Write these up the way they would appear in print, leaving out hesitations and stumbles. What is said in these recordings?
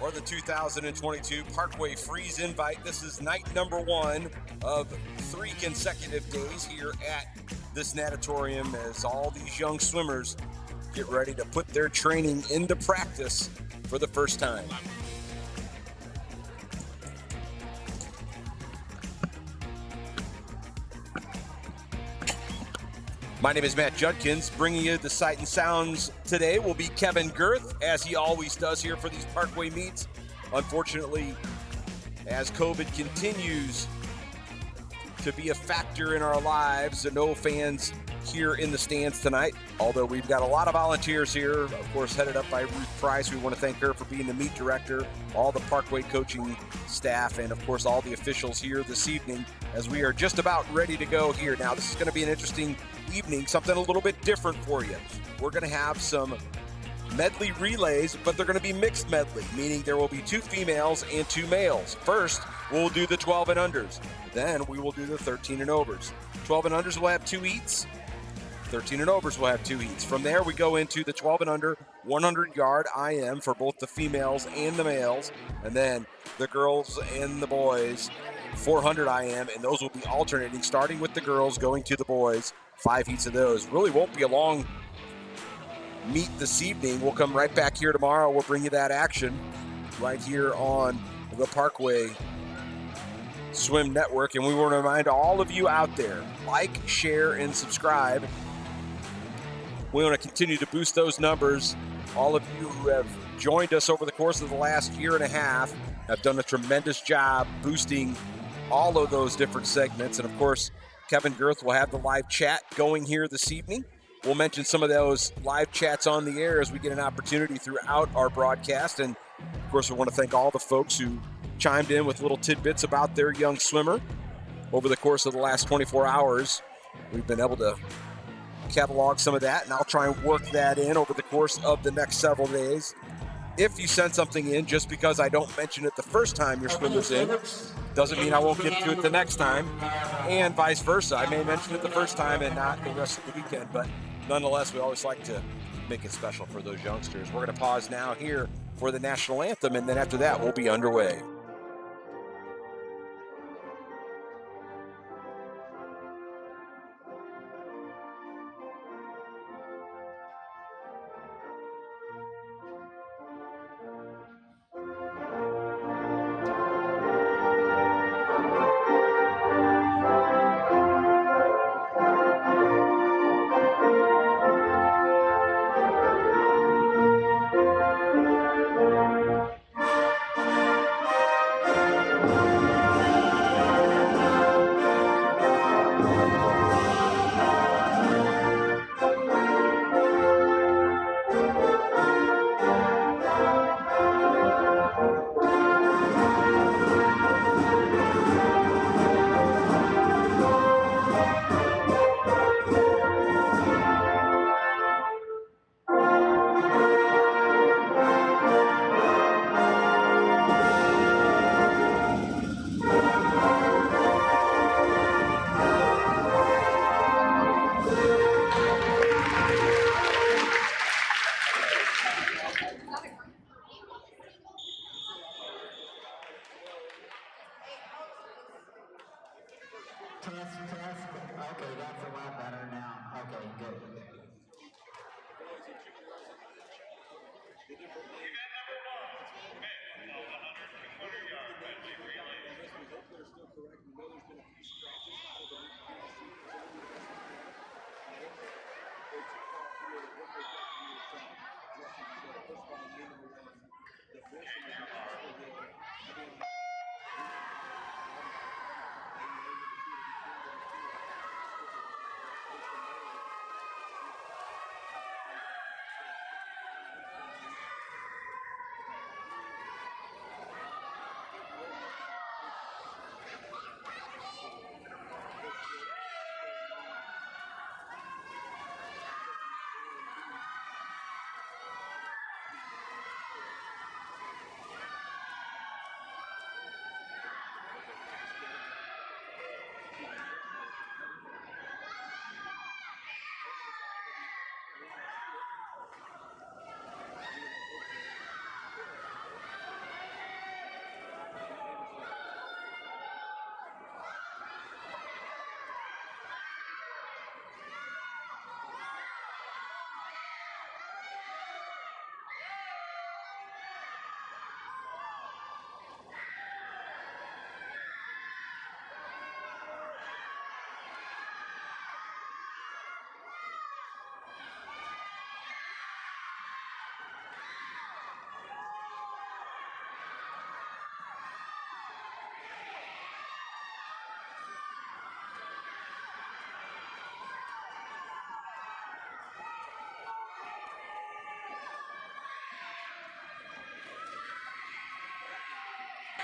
for the 2022 Parkway Freeze Invite. This is night number 1 of 3 consecutive days here at this natatorium as all these young swimmers get ready to put their training into practice for the first time. My name is Matt Judkins. Bringing you the sight and sounds today will be Kevin Girth, as he always does here for these Parkway meets. Unfortunately, as COVID continues to be a factor in our lives, no fans here in the stands tonight, although we've got a lot of volunteers here, of course, headed up by Ruth Price. We want to thank her for being the meet director, all the Parkway coaching staff, and of course all the officials here this evening as we are just about ready to go here. Now, this is going to be an interesting evening, something a little bit different for you. We're going to have some medley relays, but they're going to be mixed medley, meaning there will be 2 females and 2 males. First, we'll do the 12 and unders. Then we will do the 13 and overs. 12 and unders will have 2 heats. 13 and overs will have 2 heats. From there, we go into the 12 and under 100-yard IM for both the females and the males. And then the girls and the boys 400 IM, and those will be alternating, starting with the girls, going to the boys. 5 heats of those. Really won't be a long meet this evening. We'll come right back here tomorrow. We'll bring you that action right here on the Parkway Swim Network. And we want to remind all of you out there, like, share, and subscribe. We want to continue to boost those numbers. All of you who have joined us over the course of the last year and a half have done a tremendous job boosting all of those different segments. And of course, Kevin Girth will have the live chat going here this evening. We'll mention some of those live chats on the air as we get an opportunity throughout our broadcast. And of course, we want to thank all the folks who chimed in with little tidbits about their young swimmer over the course of the last 24 hours. We've been able to catalog some of that, and I'll try and work that in over the course of the next several days. If you send something in, just because I don't mention it the first time your swimmer's in, doesn't mean I won't get to it the next time, and vice versa. I may mention it the first time and not the rest of the weekend, but nonetheless, we always like to make it special for those youngsters. We're going to pause now here for the national anthem, and then after that, we'll be underway.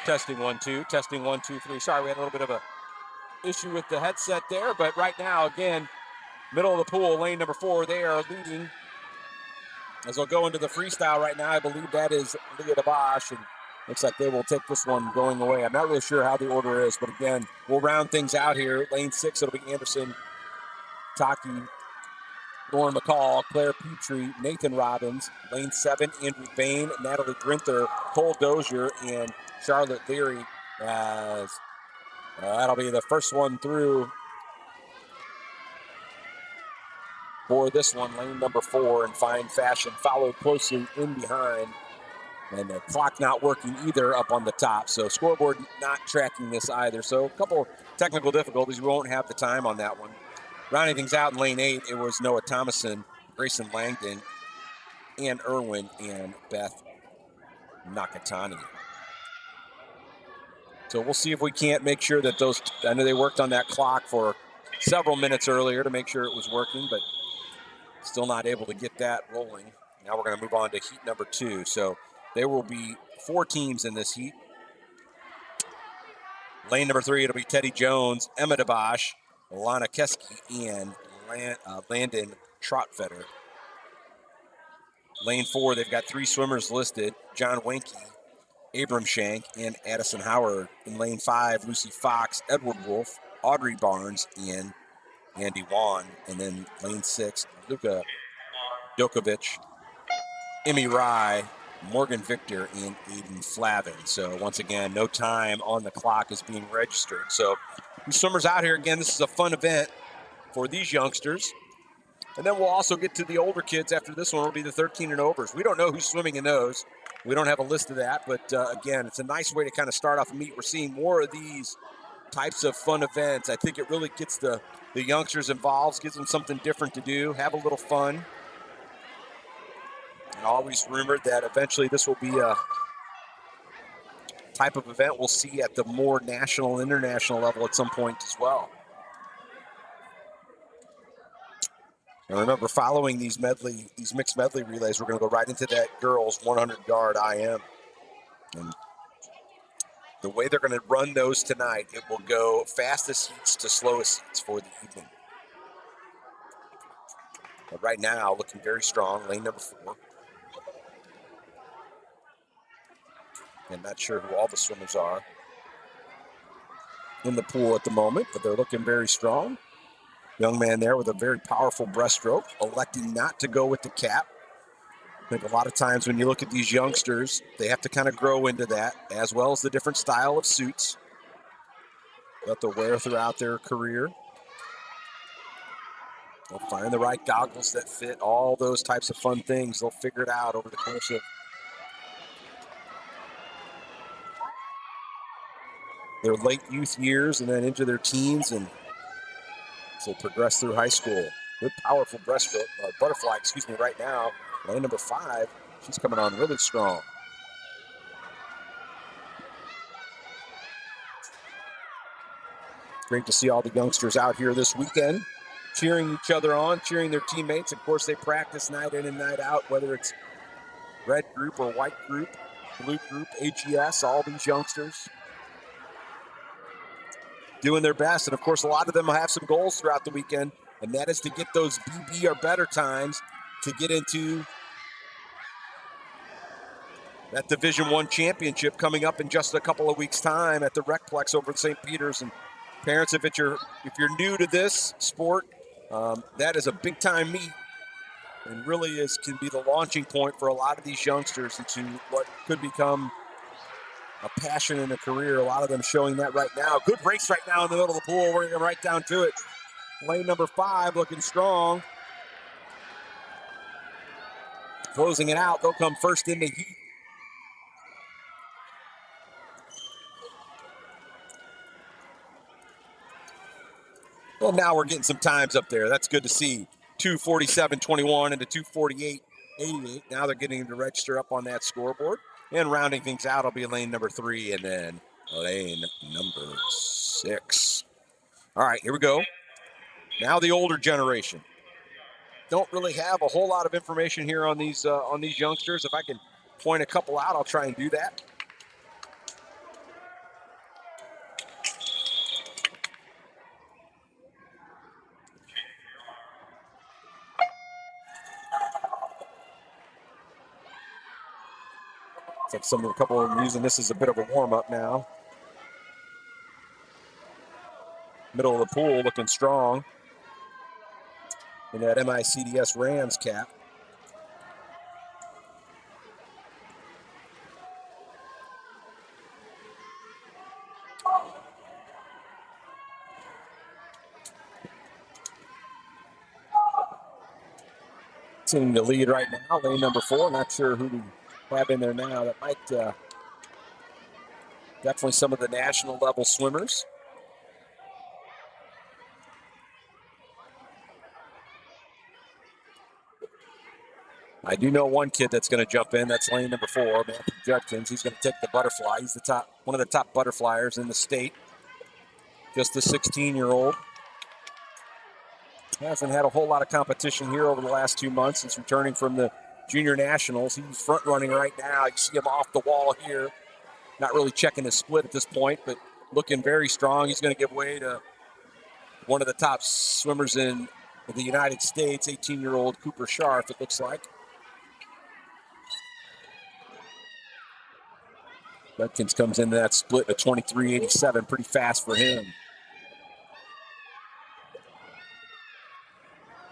Testing 1, 2. Testing 1, 2, 3. Sorry, we had a little bit of a issue with the headset there, but right now, again, middle of the pool, lane number 4, they are leading. As they'll go into the freestyle right now, I believe that is Leah DeBosch, and looks like they will take this one going away. I'm not really sure how the order is, but again, we'll round things out here. Lane 6, it'll be Anderson, Taki, Lauren McCall, Claire Petrie, Nathan Robbins. Lane 7, Andrew Bain, Natalie Grinther, Cole Dozier, and Charlotte Leary. As that'll be the first one through for this one, lane number 4 in fine fashion, followed closely in behind. And the clock not working either up on the top. So scoreboard not tracking this either. So a couple technical difficulties. We won't have the time on that one. Rounding things out in lane 8, it was Noah Thomason, Grayson Langdon, Ann Irwin, and Beth Nakatani. So we'll see if we can't make sure that those, I know they worked on that clock for several minutes earlier to make sure it was working, but still not able to get that rolling. Now we're going to move on to heat number 2. So there will be 4 teams in this heat. Lane number 3, it'll be Teddy Jones, Emma DeBosch, Lana Keski, and Landon Trotfetter. Lane 4, they've got 3 swimmers listed, John Wenke, Abram Shank, and Addison Howard. In lane 5, Lucy Fox, Edward Wolf, Audrey Barnes, and Andy Wan. And then lane 6, Luca Dokovic, Emmy Rye, Morgan Victor, and Aiden Flavin. So once again, no time on the clock is being registered. So these swimmers out here, again, this is a fun event for these youngsters. And then we'll also get to the older kids after this one. Will be the 13 and overs. We don't know who's swimming in those. We don't have a list of that, but again, it's a nice way to kind of start off a meet. We're seeing more of these types of fun events. I think it really gets the youngsters involved, gives them something different to do, have a little fun. And always rumored that eventually this will be a type of event we'll see at the more national, international level at some point as well. And remember, following these mixed medley relays, we're going to go right into that girls 100-yard IM. And the way they're going to run those tonight, it will go fastest heats to slowest heats for the evening. But right now, looking very strong, lane number 4. And not sure who all the swimmers are in the pool at the moment, but they're looking very strong. Young man there with a very powerful breaststroke, electing not to go with the cap. I think a lot of times when you look at these youngsters, they have to kind of grow into that, as well as the different style of suits that they'll wear throughout their career. They'll find the right goggles that fit, all those types of fun things. They'll figure it out over the course of their late youth years and then into their teens, and so progress through high school. Good, powerful breaststroke, butterfly, right now. Lane number 5, she's coming on really strong. Great to see all the youngsters out here this weekend, cheering each other on, cheering their teammates. Of course, they practice night in and night out, whether it's red group or white group, blue group, HES, all these youngsters doing their best. And of course, a lot of them will have some goals throughout the weekend, and that is to get those BB or better times to get into that Division I championship coming up in just a couple of weeks' time at the Recplex over in St. Peters. And parents, if you're new to this sport, that is a big time meet, and really can be the launching point for a lot of these youngsters into what could become a passion and a career. A lot of them showing that right now. Good race right now in the middle of the pool. We're going right down to it. Lane number 5 looking strong. Closing it out. They'll come first in the heat. Well, now we're getting some times up there. That's good to see. 2:47.21 into 2:48.88. Now they're getting to register up on that scoreboard. And rounding things out will be lane number 3 and then lane number 6. All right, here we go. Now the older generation. Don't really have a whole lot of information here on these youngsters. If I can point a couple out, I'll try and do that. Looks like a couple of them using this as a bit of a warm-up now. Middle of the pool looking strong in that MICDS Rams cap. Seeing the lead right now, lane number 4. Not sure who we have in there now. That might definitely some of the national level swimmers. I do know one kid that's going to jump in. That's lane number 4, Matthew Judkins. He's going to take the butterfly. He's one of the top butterflyers in the state. Just a 16-year-old. Hasn't had a whole lot of competition here over the last 2 months since returning from the junior nationals. He's front running right now. You see him off the wall here. Not really checking his split at this point, but looking very strong. He's going to give way to one of the top swimmers in the United States, 18-year-old Cooper Scharf, it looks like. Judkins comes into that split at 23.87, pretty fast for him.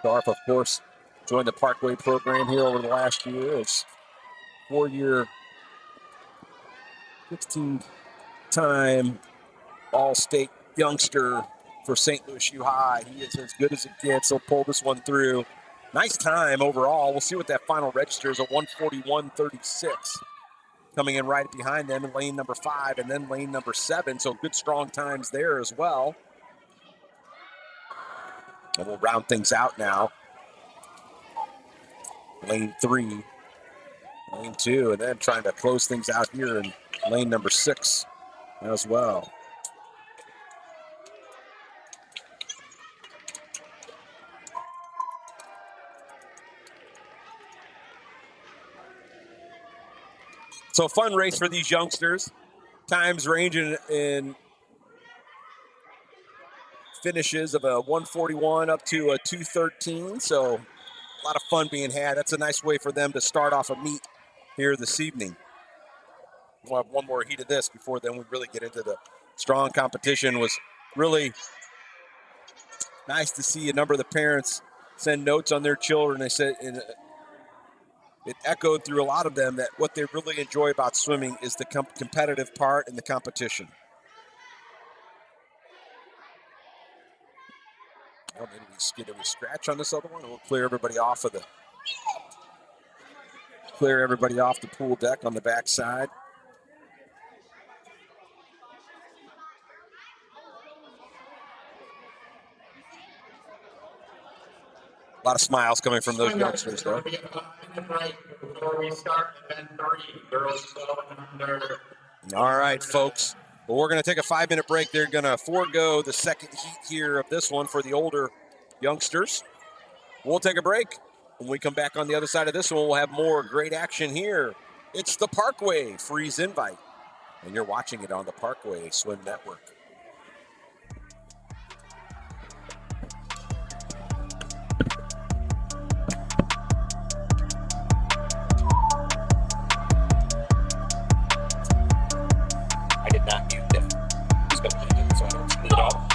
Scharf, of course, joined the Parkway program here over the last year. It's 4-year, 16-time All-State youngster for St. Louis U High. He is as good as it gets. He'll pull this one through. Nice time overall. We'll see what that final register is, a 1:41.36. Coming in right behind them in lane number 5 and then lane number 7. So good strong times there as well. And we'll round things out now. Lane 3, lane 2, and then trying to close things out here in lane number 6 as well. So fun race for these youngsters. Times ranging in finishes of a 1:41 up to a 2:13. So a lot of fun being had. That's a nice way for them to start off a meet here this evening. We'll have one more heat of this before then we really get into the strong competition. Was really nice to see a number of the parents send notes on their children. They said it echoed through a lot of them that what they really enjoy about swimming is the competitive part and the competition. Well, maybe we get a scratch on this other one. We'll clear everybody off the pool deck on the backside. A lot of smiles coming from those youngsters, though. Before we start event 3, girls 12 and under. All right, folks. Well, we're going to take a 5-minute break. They're going to forego the second heat here of this one for the older youngsters. We'll take a break. When we come back on the other side of this one, we'll have more great action here. It's the Parkway Freeze Invite, and you're watching it on the Parkway Swim Network. I did not mute them. Just going to mute it so I don't screw it up.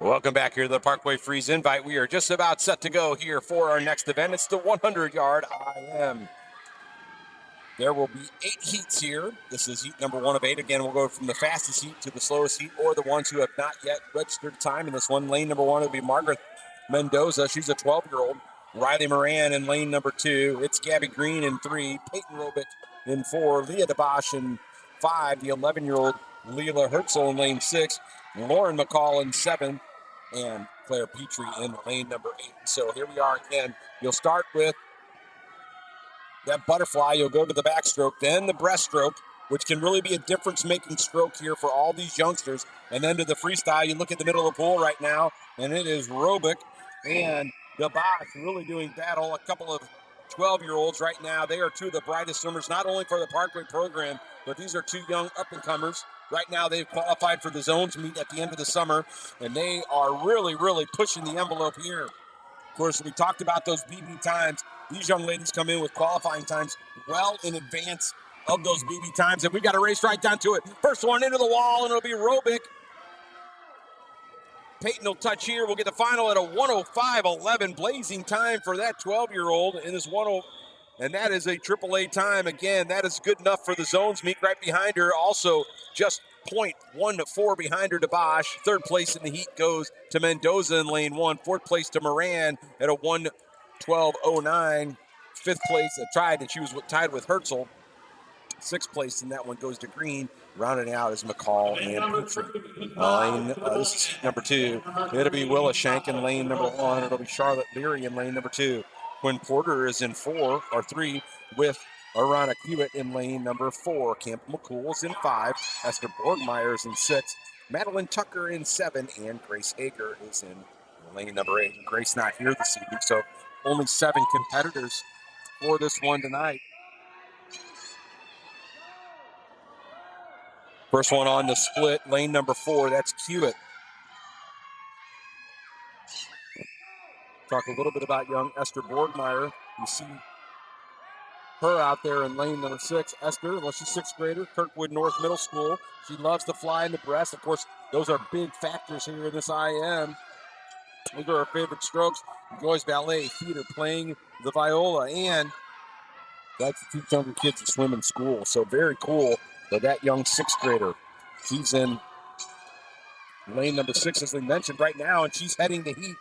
Welcome back here to the Parkway Freeze Invite. We are just about set to go here for our next event. It's the 100-yard IM. There will be 8 heats here. This is heat number 1 of 8. Again, we'll go from the fastest heat to the slowest heat, or the ones who have not yet registered time in this one. Lane number 1 will be Margaret Mendoza. She's a 12-year-old. Riley Moran in lane number 2. It's Gabby Green in 3. Peyton Robick in 4. Leah DeBosch in 5. The 11-year-old Leela Herzl in lane 6. Lauren McCall in 7. And Claire Petrie in lane number 8. So here we are again. You'll start with that butterfly. You'll go to the backstroke, then the breaststroke, which can really be a difference-making stroke here for all these youngsters. And then to the freestyle. You look at the middle of the pool right now, and it is Robick and DeBosch really doing battle. A couple of 12-year-olds right now. They are 2 of the brightest swimmers, not only for the Parkway program, but these are 2 young up-and-comers. Right now, they've qualified for the zones meet at the end of the summer, and they are really, really pushing the envelope here. Of course, we talked about those BB times. These young ladies come in with qualifying times well in advance of those BB times, and we got to race right down to it. First one into the wall, and it'll be Robick. Peyton will touch here. We'll get the final at a 1:05:11, blazing time for that 12-year-old in this 10. And that is a AAA time. Again, that is good enough for the zones meet. Right behind her, also just 0.14 behind her, DeBosch. 3rd place in the heat goes to Mendoza in lane 1. 4th place to Moran at a 1:12:09. 5th place, tied, and she was tied with Herzl. 6th place in that one goes to Green. Rounding out is McCall and Petrie. This is heat number 2. It'll be Willa Shank in lane number 1. It'll be Charlotte Leary in lane number 2. Quinn Porter is in 3 with Arana Hewitt in lane number 4. Camp McCool is in 5. Esther Borgmeyer is in 6. Madeline Tucker in 7. And Grace Hager is in lane number 8. Grace not here this evening, so only 7 competitors for this one tonight. First one on the split, lane number 4, that's Hewitt. Talk a little bit about young Esther Borgmeyer. You see her out there in lane number 6. Esther, well, she's 6th grader, Kirkwood North Middle School. She loves to fly in the breast. Of course, those are big factors here in this IM. Those are her favorite strokes. Enjoys ballet, theater, playing the viola, and that's to teach younger kids to swim in school. So very cool for that young 6th grader. She's in lane number 6, as we mentioned, right now, and she's heading the heat.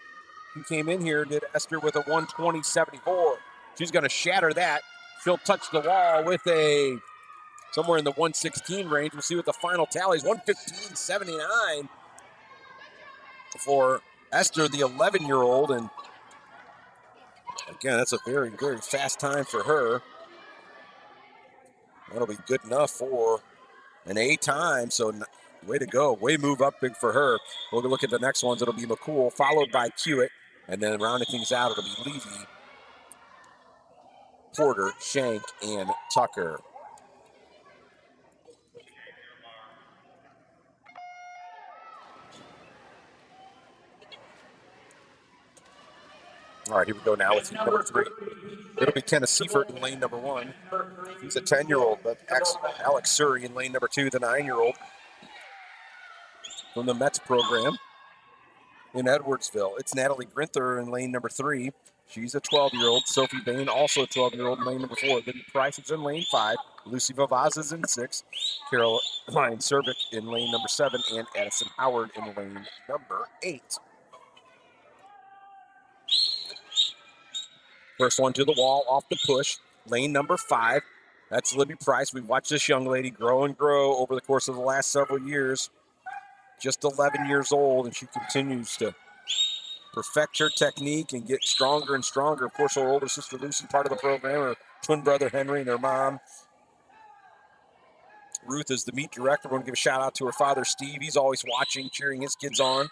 He came in here, did Esther with a 1:20.74. She's going to shatter that. She'll touch the wall with a somewhere in the 1:16 range. We'll see what the final tally is. 1:15.79 for Esther, the 11-year-old. And again, that's a very, very fast time for her. That'll be good enough for an A time. So way to go. Way move up big for her. We'll look at the next ones. It'll be McCool, followed by Hewitt. And then rounding things out, it'll be Levy, Porter, Shank, and Tucker. All right, here we go now with heat number 3. It'll be Kenneth Seifert in lane number 1. He's a 10-year-old, but Alex Surrey in lane number 2, the 9-year-old from the Mets program in Edwardsville. It's Natalie Grinther in lane number 3. She's a 12-year-old. Sophie Bain, also a 12-year-old, in lane number 4. Libby Price is in lane 5. Lucy Vavaz is in 6. Caroline Cervic in lane number 7. And Addison Howard in lane number 8. First one to the wall, off the push. Lane number 5. That's Libby Price. We've watched this young lady grow and grow over the course of the last several years. Just 11 years old, and she continues to perfect her technique and get stronger and stronger. Of course, her older sister Lucy, part of the program, her twin brother Henry, and her mom Ruth is the meet director. We're going to give a shout out to her father Steve. He's always watching, cheering his kids on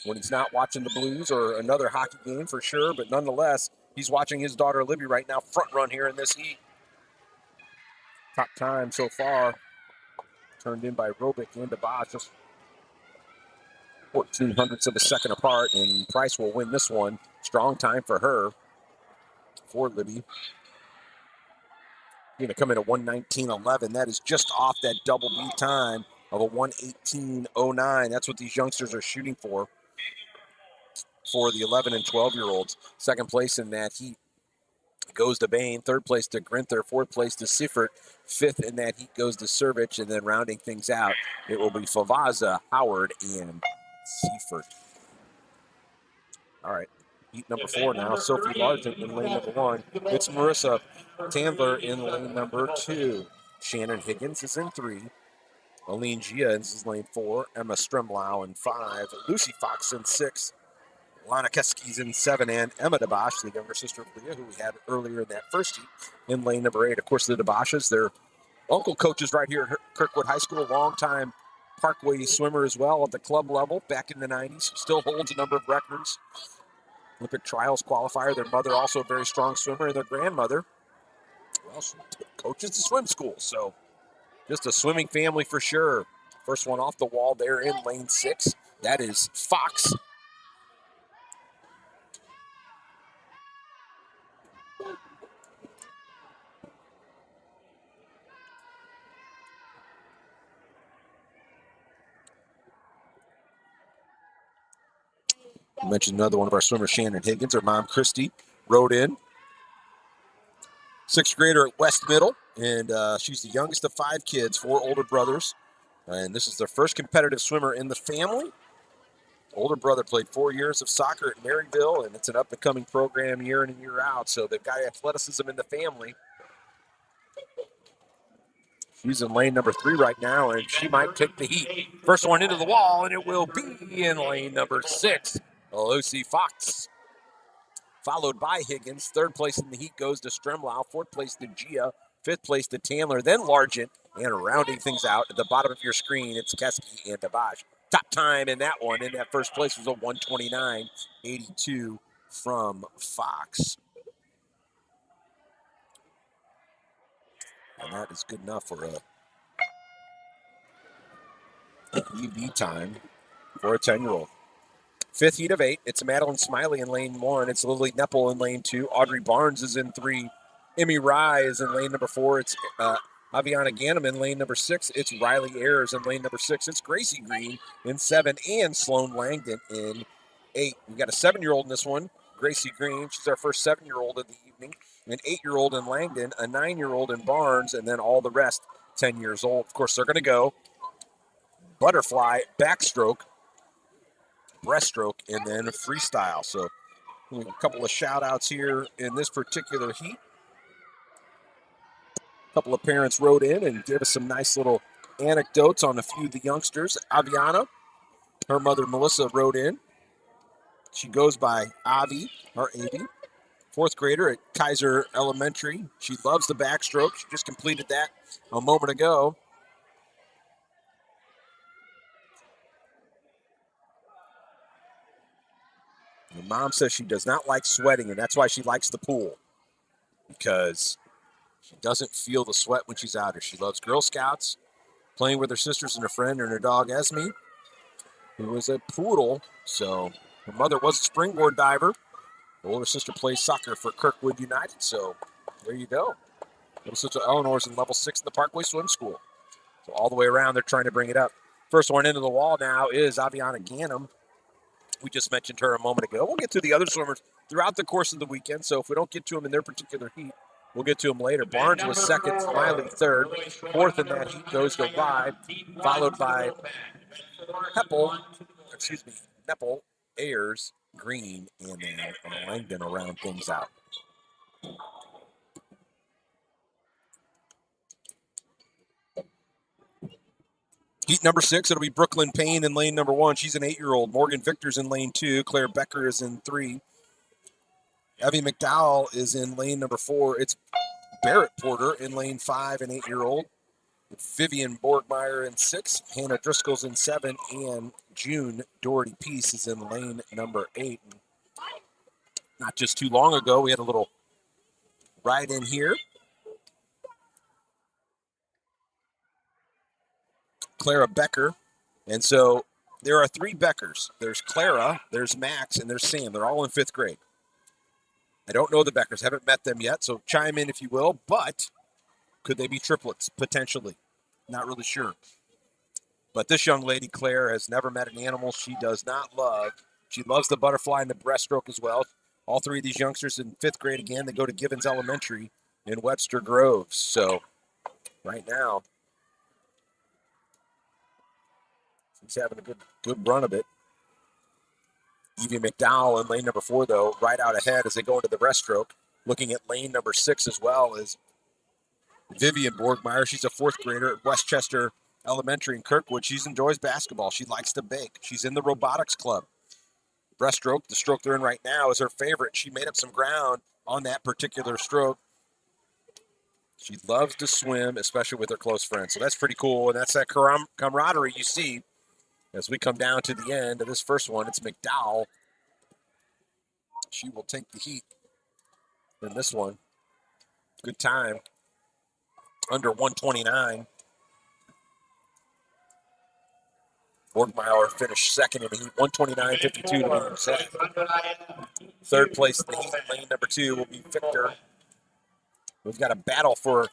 when he's not watching the Blues or another hockey game for sure, but nonetheless, he's watching his daughter Libby right now front run here in this heat. Top time so far turned in by Robick and DeBosch, just 0.14 of a second apart, and Price will win this one. Strong time for her, for Libby. Going to come in at 1:19.11. That is just off that double B time of a 1:18.09. That's what these youngsters are shooting for. for the 11 and 12-year-olds. Second place in that heat goes to Bain. Third place to Grinther. Fourth place to Siffert. Fifth in that heat goes to Cervich. And then rounding things out, it will be Favaza, Howard, and Seifert. All right. Heat number 4 now. Sophie Largent in lane number 1. It's Marissa Tandler in lane number 2. Shannon Higgins is in 3. Aline Gians is lane 4. Emma Stremlau in 5. Lucy Fox in 6. Lana Keski's in 7. And Emma DeBosch, the younger sister of Leah, who we had earlier in that first heat, in lane number 8. Of course, the DeBosches, their uncle coaches right here at Kirkwood High School, longtime Parkway swimmer as well at the club level back in the 90s. Still holds a number of records. Olympic trials qualifier. Their mother also a very strong swimmer, and their grandmother, well, she coaches the swim school. So just a swimming family for sure. First one off the wall there in lane 6. That is Fox. I mentioned another one of our swimmers, Shannon Higgins. Her mom, Christy, rode in. 6th grader at West Middle, and she's the youngest of 5 kids, 4 older brothers. And this is their first competitive swimmer in the family. Older brother played 4 years of soccer at Maryville, and it's an up-and-coming program year in and year out. So they've got athleticism in the family. She's in lane number 3 right now, and she might take the heat. First one into the wall, and it will be in lane number 6. Lucy Fox, followed by Higgins. Third place in the heat goes to Stremlau. Fourth place to Gia. Fifth place to Tandler, then Largent. And rounding things out at the bottom of your screen, it's Keski and DeBosch. Top time in that one, in that first place, was a 1:29.82 from Fox. And that is good enough for a EB time for a 10-year-old. 5th heat of 8. It's Madeline Smiley in lane 1. It's Lily Neppel in lane 2. Audrey Barnes is in 3. Emmy Rye is in lane number 4. It's Aviana Ganem in lane number 6. It's Riley Ayers in lane number 6. It's Gracie Green in 7. And Sloan Langdon in 8. We got a 7-year-old in this one, Gracie Green. She's our first 7-year-old of the evening. An 8-year-old in Langdon, a 9-year-old in Barnes, and then all the rest 10 years old. Of course, they're going to go butterfly, backstroke, breaststroke, and then freestyle. So a couple of shout outs here in this particular heat. A couple of parents wrote in and gave us some nice little anecdotes on a few of the youngsters. Aviana, her mother Melissa, wrote in. She goes by Avi, or Avi, 4th grader at Kaiser Elementary. She loves the backstroke. She just completed that a moment ago. Her mom says she does not like sweating, and that's why she likes the pool, because she doesn't feel the sweat when she's out here. She loves Girl Scouts, playing with her sisters and her friend and her dog Esme, who is a poodle. So her mother was a springboard diver. Her older sister plays soccer for Kirkwood United. So there you go. Little sister Eleanor's in level 6 in the Parkway Swim School. So all the way around, they're trying to bring it up. First one into the wall now is Aviana Ganem. We just mentioned her a moment ago. We'll get to the other swimmers throughout the course of the weekend. So if we don't get to them in their particular heat, we'll get to them later. Barnes was 2nd, Smiley 3rd. 4th in that heat goes to Rye, followed by Neppel, Ayers, Green, and then Langdon around things out. Heat number 6, it'll be Brooklyn Payne in lane number 1. She's an 8-year-old. Morgan Victor's in lane 2. Claire Becker is in 3. Evie McDowell is in lane number 4. It's Barrett Porter in lane 5, an 8-year-old. Vivian Borgmeyer in 6. Hannah Driscoll's in 7. And June Doherty Peace is in lane number 8. And not just too long ago, we had a little ride in here. Clara Becker. And so there are 3 Beckers. There's Clara, there's Max, and there's Sam. They're all in 5th grade. I don't know the Beckers. Haven't met them yet, so chime in if you will. But could they be triplets? Potentially. Not really sure. But this young lady, Claire, has never met an animal she does not love. She loves the butterfly and the breaststroke as well. All three of these youngsters in 5th grade again. They go to Givens Elementary in Webster Groves. So right now, she's having a good run of it. Evie McDowell in lane number 4, though, right out ahead as they go into the breaststroke. Looking at lane number 6 as well is Vivian Borgmeyer. She's a 4th grader at Westchester Elementary in Kirkwood. She enjoys basketball. She likes to bake. She's in the robotics club. Breaststroke, the stroke they're in right now, is her favorite. She made up some ground on that particular stroke. She loves to swim, especially with her close friends. So that's pretty cool, and that's that camaraderie you see as we come down to the end of this first one. It's McDowell. She will take the heat in this one. Good time. Under 129. Borgmeyer finished second in the heat, 129.52 to be exact. 3rd place in the heat, lane number 2 will be Victor. We've got a battle for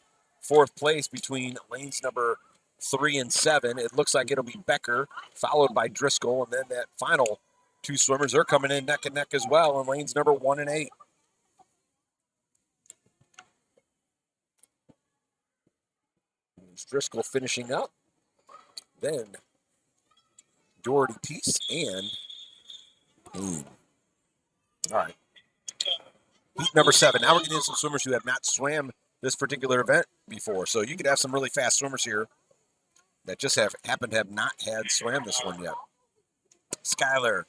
4th place between lanes number 3 and 7. It looks like it'll be Becker, followed by Driscoll, and then that final 2 swimmers are coming in neck and neck as well in lanes number 1 and 8. There's Driscoll finishing up. Then Doherty Peace and Payne. All right. Heat number 7. Now we're getting into some swimmers who have not swam this particular event before. So you could have some really fast swimmers here that just happen to have not had swam this one yet. Skylar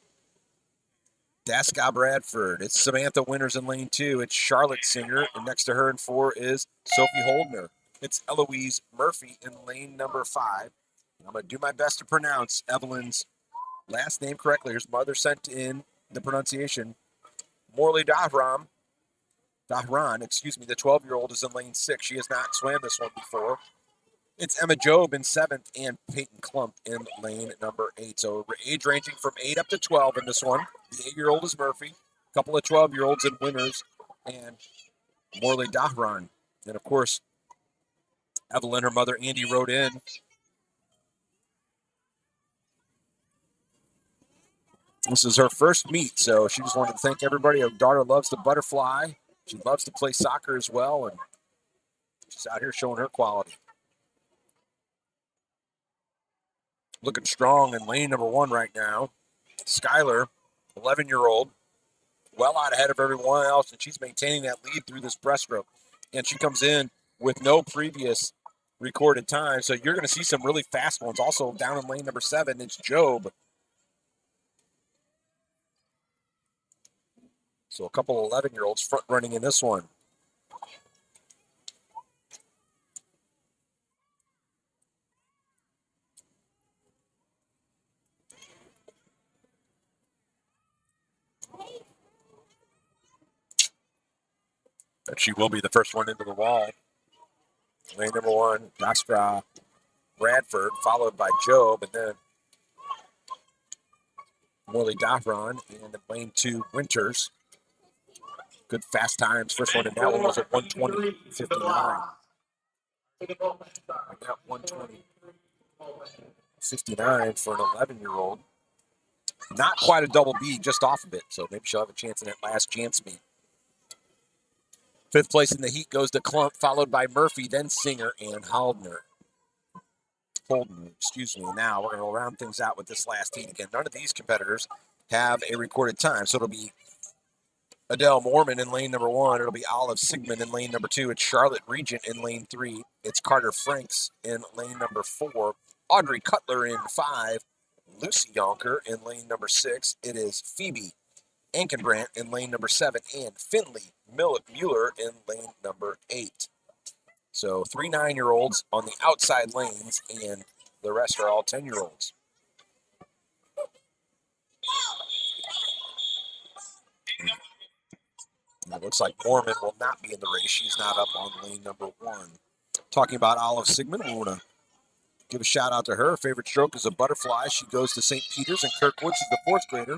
Daska Bradford. It's Samantha Winters in lane 2. It's Charlotte Singer. And next to her in 4 is Sophie Holdner. It's Eloise Murphy in lane number 5. I'm going to do my best to pronounce Evelyn's last name correctly. Her mother sent in the pronunciation. Morley Dahran, the 12-year-old is in lane 6. She has not swam this one before. It's Emma Jobe in 7th and Peyton Klump in lane number 8. So age ranging from 8 up to 12 in this one. The 8-year-old is Murphy. A couple of 12-year-olds in Winters and Morley Dahran. And, of course, Evelyn, her mother, Andy, wrote in. This is her first meet, so she just wanted to thank everybody. Her daughter loves the butterfly. She loves to play soccer as well, and she's out here showing her quality. Looking strong in lane number 1 right now. Skylar, 11-year-old, well out ahead of everyone else, and she's maintaining that lead through this breaststroke. And she comes in with no previous recorded time, so you're going to see some really fast ones. Also down in lane number 7, it's Jobe. So a couple of 11-year-olds front running in this one. And she will be the first one into the wall. Lane number 1, Daska Bradford, followed by Jobe, and then Morley Dahran, and in lane 2, Winters. Good fast times. First one in that one was at 1:20.59. I got 1:20.59 for an 11-year-old. Not quite a double B, just off of it, so maybe she'll have a chance in that last chance meet. 5th place in the heat goes to Klump, followed by Murphy, then Singer and Holden. Now we're going to round things out with this last heat again. None of these competitors have a recorded time, so it'll be Adele Mormon in lane number 1. It'll be Olive Sigmund in lane number 2. It's Charlotte Regent in lane 3. It's Carter Franks in lane number 4. Audrey Cutler in 5. Lucy Yonker in lane number 6. It is Phoebe Ankenbrandt in lane number 7. And Finley Mueller in lane number 8. So 3 9-year-olds on the outside lanes, and the rest are all 10-year-olds. It looks like Mormon will not be in the race. She's not up on lane number 1. Talking about Olive Sigmund, we want to give a shout out to her. Her favorite stroke is a butterfly. She goes to St. Peter's in Kirkwood. She's the 4th grader.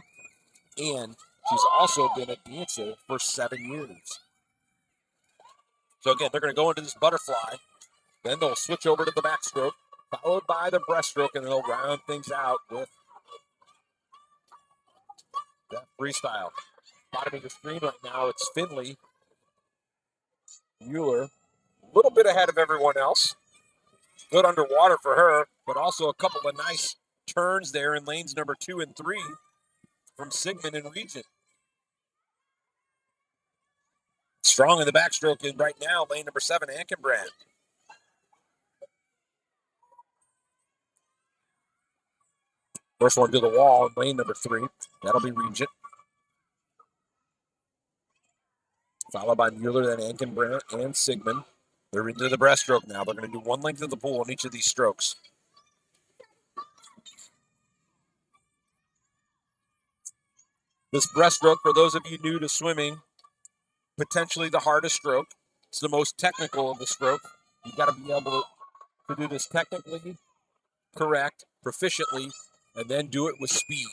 And she's also been a dancer for 7 years. So again, they're going to go into this butterfly. Then they'll switch over to the backstroke, followed by the breaststroke, and they'll round things out with that freestyle. Bottom of the screen right now, it's Finley. Mueller, a little bit ahead of everyone else. Good underwater for her, but also a couple of nice turns there in lanes number 2 and 3 from Sigmund and Regent. Strong in the backstroke in right now, lane number 7, Ankenbrand. First one to the wall in lane number 3. That'll be Regent. Followed by Mueller, then Ankenbrand and Sigmund. They're into the breaststroke now. They're going to do one length of the pool on each of these strokes. This breaststroke, for those of you new to swimming, potentially the hardest stroke. It's the most technical of the stroke. You've got to be able to do this technically correct, proficiently, and then do it with speed.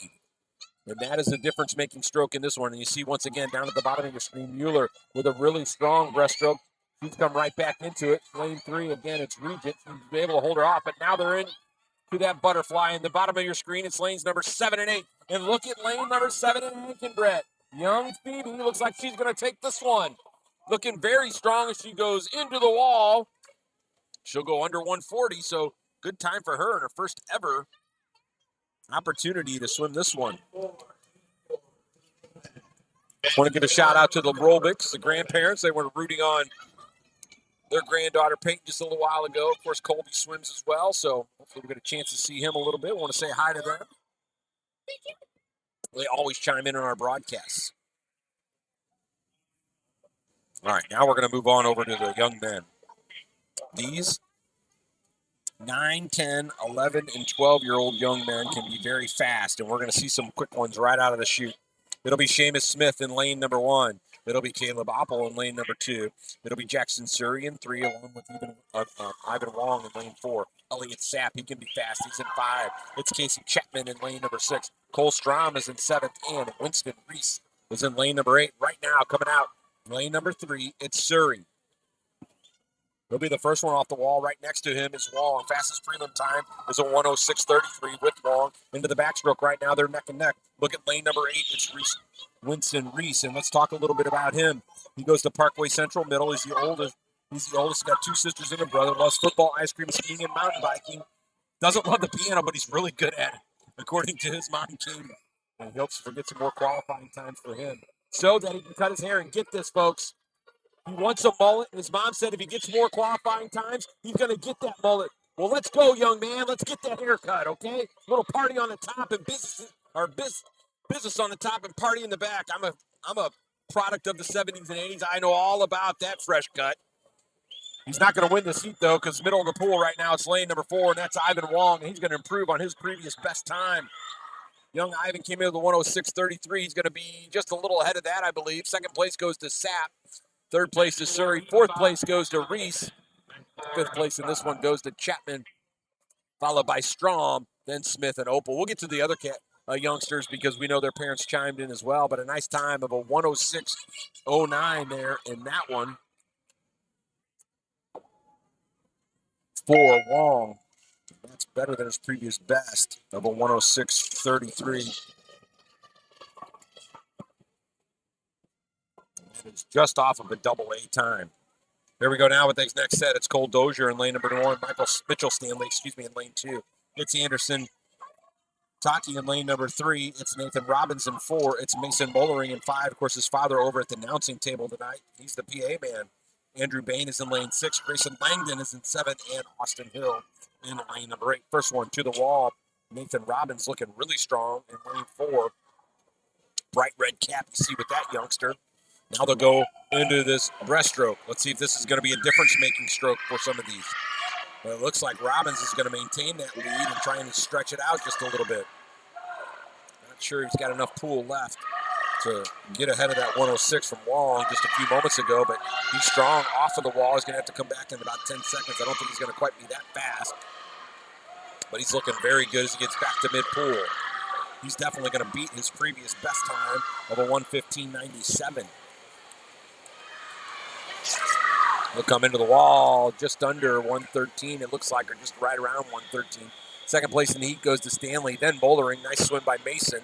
And that is the difference-making stroke in this one. And you see, once again, down at the bottom of your screen, Mueller with a really strong breaststroke. She's come right back into it. Lane 3, again, it's Regent. She's able to hold her off, but now they're in to that butterfly. In the bottom of your screen, it's lanes number 7 and 8. And look at lane number 7 in Ankenbrett. Young Phoebe looks like she's going to take this one. Looking very strong as she goes into the wall. She'll go under 140, so good time for her and her first ever opportunity to swim this one. Want to give a shout out to the Rolbicks, the grandparents. They were rooting on their granddaughter Peyton just a little while ago. Of course, Colby swims as well, so hopefully we get a chance to see him a little bit. Want to say hi to them. They always chime in on our broadcasts. All right, now we're going to move on over to the young men. These 9, 10, 11, and 12-year-old young men can be very fast, and we're going to see some quick ones right out of the chute. It'll be Seamus Smith in lane number 1. It'll be Caleb Oppel in lane number 2. It'll be Jackson Surrey in 3, along with Ivan Wong in lane 4. Elliot Sapp, he can be fast. He's in 5. It's Casey Chapman in lane number 6. Cole Strom is in 7th, and Winston Reese is in lane number 8. Right now, coming out, lane number 3, it's Surrey. He'll be the first one off the wall. Right next to him is Wong. Fastest prelim time is a 106.33 with Wong. Into the backstroke right now. They're neck and neck. Look at lane number 8. It's Winston Reese. And let's talk a little bit about him. He goes to Parkway Central Middle. He's the oldest. He's got 2 sisters and a brother. Loves football, ice cream, skiing, and mountain biking. Doesn't love the piano, but he's really good at it, according to his mom, Katie. And he hopes to get some more qualifying times for him so that he can cut his hair. And get this, folks. He wants a mullet, and his mom said if he gets more qualifying times, he's going to get that mullet. Well, let's go, young man. Let's get that haircut, okay? A little party on the top and business on the top and party in the back. I'm a product of the 70s and 80s. I know all about that fresh cut. He's not going to win this heat, though, because middle of the pool right now, it's lane number 4, and that's Ivan Wong, and he's going to improve on his previous best time. Young Ivan came in with a 106.33. He's going to be just a little ahead of that, I believe. Second place goes to Sapp. Third place is Surrey. Fourth place goes to Reese. Fifth place in this one goes to Chapman, followed by Strom, then Smith and Opal. We'll get to the other youngsters because we know their parents chimed in as well, but a nice time of a 106.09 there in that one for Wong. That's better than his previous best of a 106.33. It's just off of a double-A time. Here we go now with the next set. It's Cole Dozier in lane number 1. Mitchell Stanley, in lane 2. It's Anderson Taki in lane number 3. It's Nathan Robbins in 4. It's Mason Bollering in 5. Of course, his father over at the announcing table tonight. He's the PA man. Andrew Bain is in lane 6. Grayson Langdon is in 7. And Austin Hill in lane number 8. First one to the wall. Nathan Robbins looking really strong in lane 4. Bright red cap you see with that youngster. Now they'll go into this breaststroke. Let's see if this is going to be a difference-making stroke for some of these. Well, it looks like Robbins is going to maintain that lead and trying to stretch it out just a little bit. Not sure he's got enough pool left to get ahead of that 106 from Wong just a few moments ago, but he's strong off of the wall. He's going to have to come back in about 10 seconds. I don't think he's going to quite be that fast, but he's looking very good as he gets back to mid-pool. He's definitely going to beat his previous best time of a 115.97. He'll come into the wall just under 113, it looks like, or just right around 113. Second place in the heat goes to Stanley, then Bollering. Nice swim by Mason.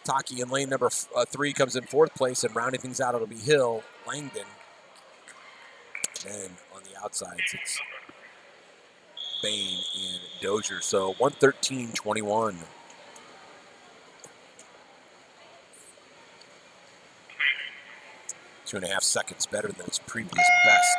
Taki in lane number 3 comes in 4th place, and rounding things out, it'll be Hill, Langdon. And then on the outsides, it's Bain and Dozier. So 1:13:21. 2.5 seconds better than his previous best.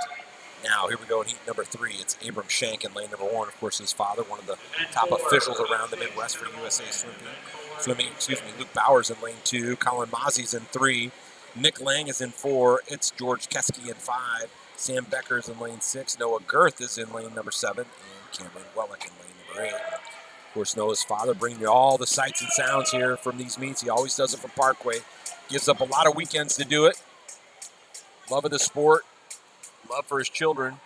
Now, here we go in heat number 3. It's Abram Shank in lane number 1. Of course, his father, one of the top officials around the Midwest for USA Swimming. Luke Bowers in lane 2. Colin Mozzie's in 3. Nick Lang is in 4. It's George Keski in 5. Sam Becker's in lane 6. Noah Girth is in lane number 7. And Cameron Wellick in lane number 8. Of course, Noah's father bringing you all the sights and sounds here from these meets. He always does it for Parkway. Gives up a lot of weekends to do it. Love of the sport. Love for his children.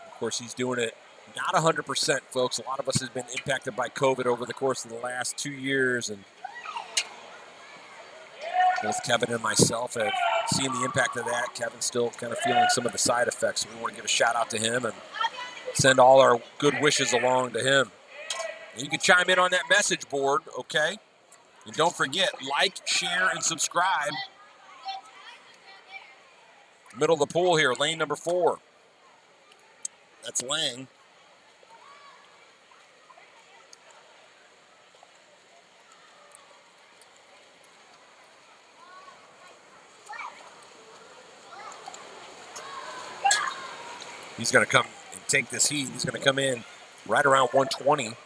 Of course, he's doing it not 100%, folks. A lot of us have been impacted by COVID over the course of the last 2 years, and both Kevin and myself have seen the impact of that. Kevin's still kind of feeling some of the side effects. We want to give a shout out to him and send all our good wishes along to him. And you can chime in on that message board, okay? And don't forget, like, share, and subscribe. Middle of the pool here, lane number 4. That's Lang. He's going to come and take this heat. He's going to come in right around 120.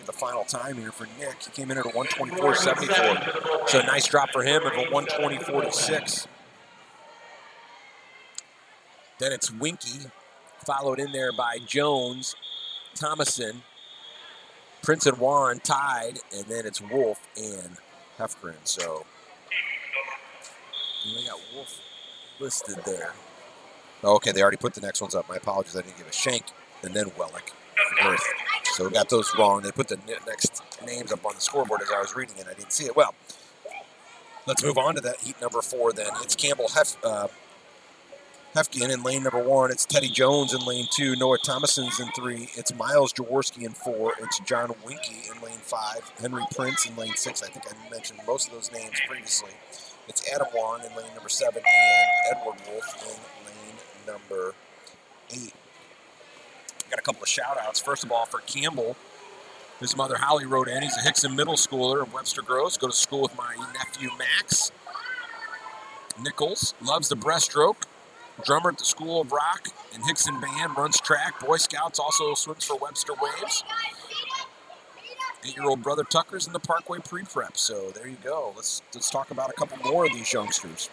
The final time here for Nick. He came in at a 124.74. So a nice drop for him of a 120.46. Then it's Winky, followed in there by Jones, Thomason, Prince and Juan tied, and then it's Wolf and Hefgren. So we got Wolf listed there. Okay, they already put the next ones up. My apologies, I didn't give a Shank and then Wellick. So we got those wrong. They put the next names up on the scoreboard as I was reading it. I didn't see it. Well, let's move on to that heat number 4 then. It's Campbell Hefkin in lane number 1. It's Teddy Jones in lane 2. Noah Thomason's in 3. It's Miles Jaworski in 4. It's John Winky in lane 5. Henry Prince in lane 6. I think I mentioned most of those names previously. It's Adam Wong in lane number 7 and Edward Wolf in lane number 8. Got a couple of shout-outs. First of all, for Campbell, his mother Holly wrote in. He's a Hickson middle schooler in Webster Groves. Go to school with my nephew Max. Nichols loves the breaststroke. Drummer at the School of Rock and Hickson Band. Runs track. Boy Scouts. Also swims for Webster Waves. 8-year-old brother Tucker's in the Parkway pre-prep. So there you go. Let's talk about a couple more of these youngsters.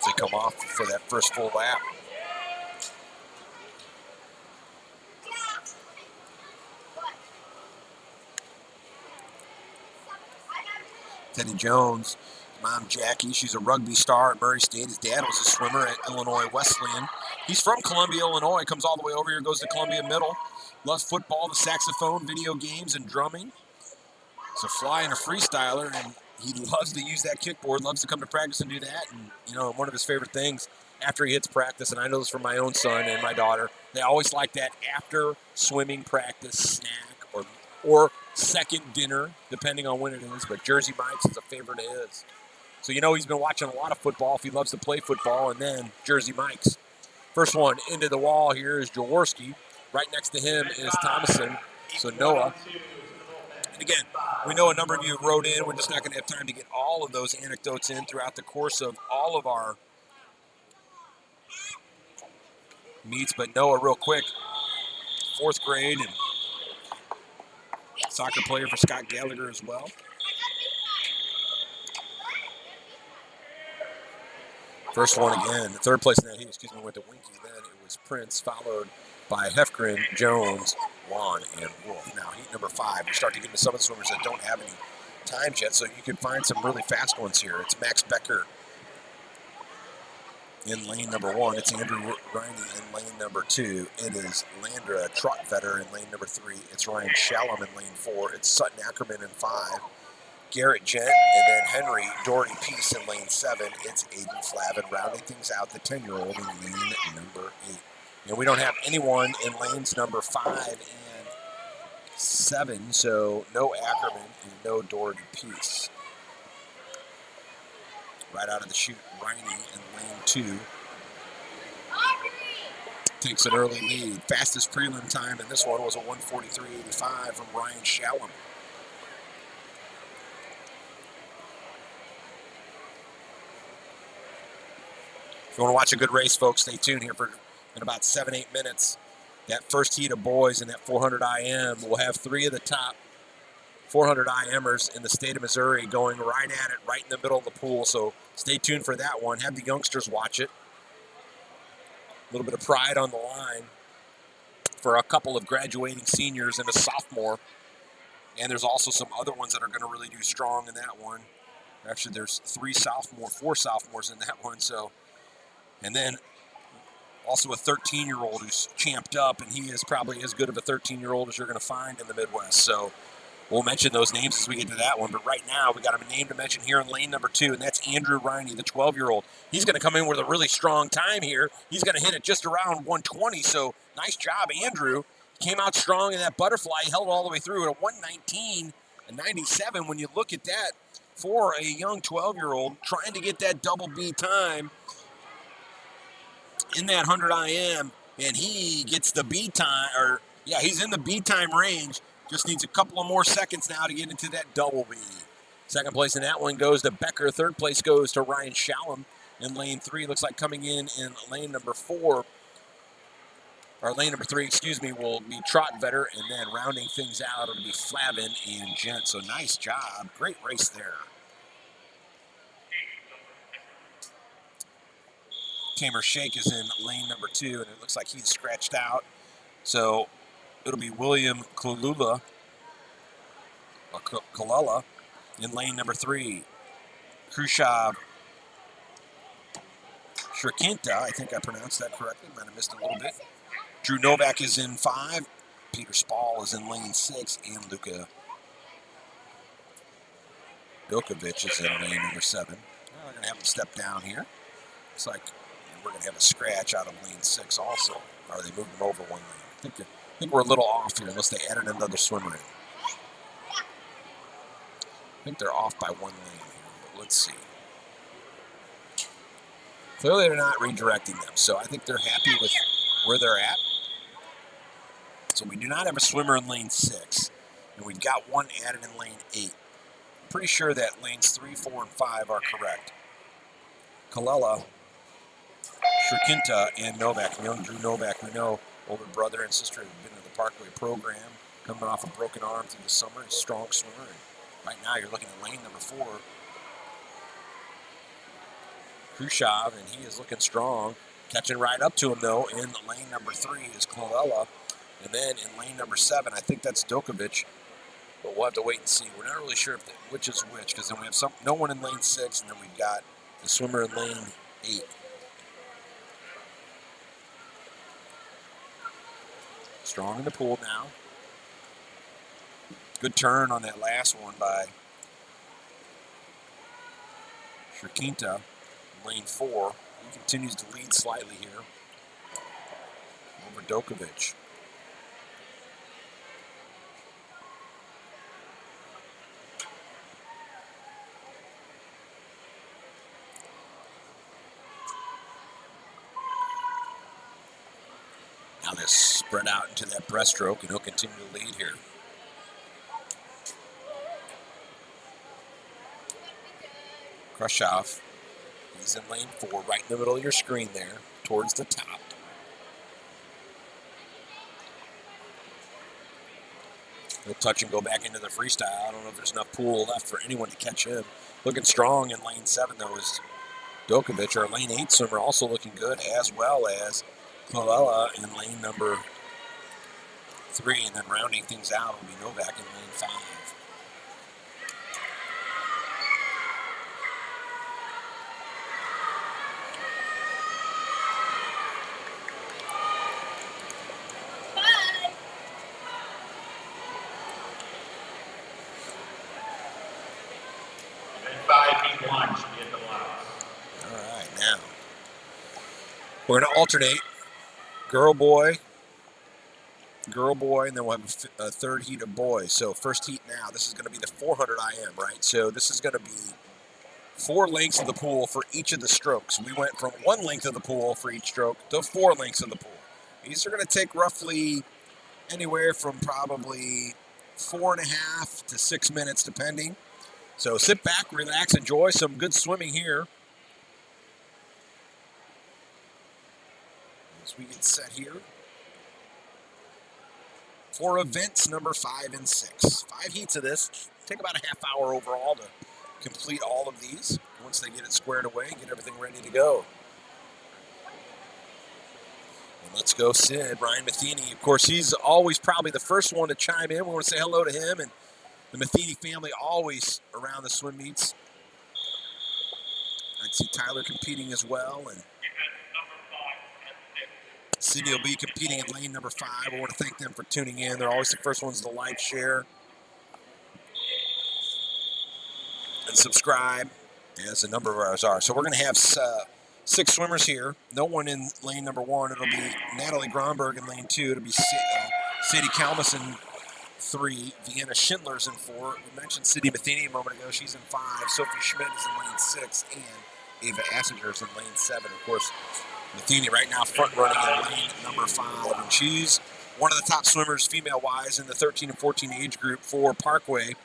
They come off for that first full lap. Teddy Jones, mom Jackie, she's a rugby star at Murray State. His dad was a swimmer at Illinois Wesleyan. He's from Columbia, Illinois, comes all the way over here, goes to Columbia Middle. Loves football, the saxophone, video games, and drumming. He's a fly and a freestyler, and he loves to use that kickboard, loves to come to practice and do that. And, you know, one of his favorite things after he hits practice, and I know this from my own son and my daughter, they always like that after swimming practice snack or second dinner, depending on when it is. But Jersey Mike's is a favorite of his. So, you know, he's been watching a lot of football if he loves to play football, and then Jersey Mike's. First one into the wall here is Jaworski. Right next to him is Thomason. So Noah. And again, we know a number of you wrote in. We're just not going to have time to get all of those anecdotes in throughout the course of all of our meets. But Noah, real quick, 4th grade and soccer player for Scott Gallagher as well. First one again. The 3rd place in that heat, went to Winky. Then it was Prince, followed by Hefgren, Jones, Juan, and Wolf. Now, heat number 5. We start to get into some of the swimmers that don't have any times yet, so you can find some really fast ones here. It's Max Becker in lane number 1. It's Andrew Riney in lane number 2. It is Landra Trotvetter in lane number 3. It's Ryan Shalom in lane 4. It's Sutton Ackerman in 5. Garrett Gent, and then Henry Doherty Peace in lane 7. It's Aiden Flavin rounding things out, the 10-year-old in lane number 8. And we don't have anyone in lanes number 5 and 7, so no Ackerman and no Doherty Peace. Right out of the chute, Riney in lane 2 takes an early lead. Fastest prelim time in this one was a 1:43.85 from Ryan Shallum. If you want to watch a good race, folks, stay tuned here for in about 7-8 minutes. That first heat of boys in that 400 IM, we'll have 3 of the top 400 IMers in the state of Missouri going right at it, right in the middle of the pool. So stay tuned for that one. Have the youngsters watch it. A little bit of pride on the line for a couple of graduating seniors and a sophomore. And there's also some other ones that are going to really do strong in that one. Actually, there's 4 sophomores in that one. So, and then also a 13-year-old who's champed up, and he is probably as good of a 13-year-old as you're going to find in the Midwest. So we'll mention those names as we get to that one. But right now, we got a name to mention here in lane number 2, and that's Andrew Riney, the 12-year-old. He's going to come in with a really strong time here. He's going to hit it just around 120, so nice job, Andrew. Came out strong in that butterfly, held all the way through at a 1:19.97. When you look at that for a young 12-year-old trying to get that double B time in that 100 IM, and he gets the B time, he's in the B time range. Just needs a couple of more seconds now to get into that double B. Second place in that one goes to Becker. Third place goes to Ryan Shallum in lane 3. Looks like coming in lane number 4, or lane number 3, will be Trotvetter, and then rounding things out, it'll be Flavin and Gent. So nice job. Great race there. Tamer Shake is in lane number 2, and it looks like he's scratched out. So it'll be William Kalula in lane number 3. Khrushchev Shrikinta, I think I pronounced that correctly. Might have missed a little bit. Drew Novak is in 5. Peter Spall is in lane 6. And Luka Dokovic is in lane number 7. We're going to have him step down here. Looks like we're going to have a scratch out of lane 6 also. Or they moved him over one lane. I think we're a little off here unless they added another swimmer in. I think they're off by 1 lane here, but let's see. Clearly they're not redirecting them, so I think they're happy with where they're at. So we do not have a swimmer in lane 6, and we've got one added in lane 8. I'm pretty sure that lanes 3, 4, and 5 are correct. Kalela, Shrikinta, and Novak. Young Drew Novak, we know, older brother and sister have been in the Parkway program, coming off a broken arm through the summer. He's a strong swimmer. And right now you're looking at lane number 4. Khrushchev, and he is looking strong. Catching right up to him, though, in lane number 3 is Clorella. And then in lane number 7, I think that's Dokovic. But we'll have to wait and see. We're not really sure which is which, because then we have no one in lane 6, and then we've got the swimmer in lane 8. Strong in the pool now. Good turn on that last one by Shrikinta, lane 4. He continues to lead slightly here over Dokovic. Now this spread out into that breaststroke, and he'll continue to lead here. Khrushchev, he's in lane 4, right in the middle of your screen there, towards the top. He'll touch and go back into the freestyle. I don't know if there's enough pool left for anyone to catch him. Looking strong in lane 7, though, is Dokovic. Our lane 8 swimmer also looking good, as well as Clorella in lane number 3. And then rounding things out will be Novak in lane 5. having lunch at the blouse. All right, now we're going to alternate girl, boy, and then we'll have a third heat of boys. So first heat now, this is going to be the 400 IM, right? So this is going to be 4 lengths of the pool for each of the strokes. We went from 1 length of the pool for each stroke to 4 lengths of the pool. These are going to take roughly anywhere from probably 4.5 to 6 minutes, depending. So sit back, relax, enjoy some good swimming here as we get set here for events number 5 and 6. 5 heats of this. Take about a half hour overall to complete all of these. Once they get it squared away, get everything ready to go. And let's go, Sid. Ryan Matheny, of course, he's always probably the first one to chime in. We want to say hello to him and the Matheny family, always around the swim meets. I see Tyler competing as well, and Sydney will be competing in lane number 5. I want to thank them for tuning in. They're always the first ones to like, share, and subscribe, as a number of ours are. So we're going to have 6 swimmers here. No one in lane number 1. It'll be Natalie Gronberg in lane 2. It'll be Sadie Kalmus in 3. Vienna Schindler's in 4. We mentioned Sydney Matheny a moment ago. She's in 5. Sophie Schmidt is in lane 6. And Ava Assinger's in lane 7. Of course, Matheny right now front running in lane number 5. And she's one of the top swimmers female-wise in the 13 and 14 age group for Parkway.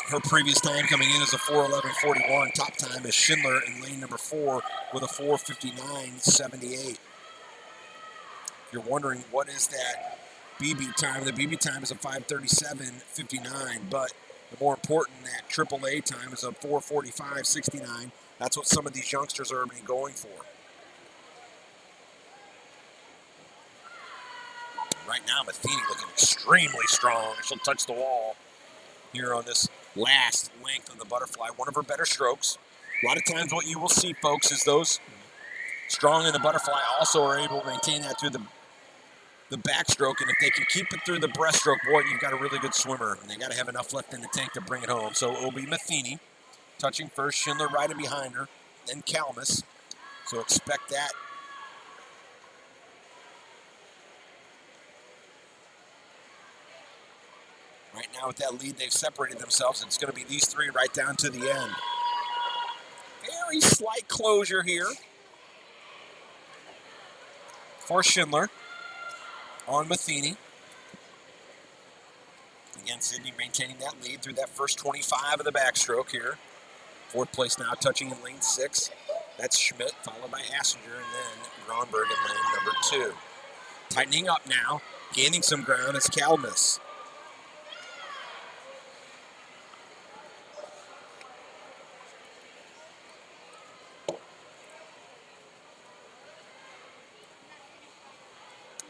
Her previous time coming in is a 4:11.41. Top time is Schindler in lane number 4 with a 4:59.78. If you're wondering what is that BB time, the BB time is a 5:37.59. But the more important, that AAA time is a 4:45.69. That's what some of these youngsters are going for. Right now, Matheny looking extremely strong. She'll touch the wall here on this last length of the butterfly. One of her better strokes. A lot of times what you will see, folks, is those strong in the butterfly also are able to maintain that through the backstroke. And if they can keep it through the breaststroke, boy, you've got a really good swimmer. And they got to have enough left in the tank to bring it home. So it will be Matheny touching first, Schindler right in behind her, then Kalmus. So expect that. Right now with that lead, they've separated themselves. It's going to be these 3 right down to the end. Very slight closure here for Schindler on Matheny. Again, Sydney maintaining that lead through that first 25 of the backstroke here. 4th place now, touching in lane 6. That's Schmidt, followed by Assinger, and then Gronberg in lane number 2. Tightening up now, gaining some ground is Kalmus.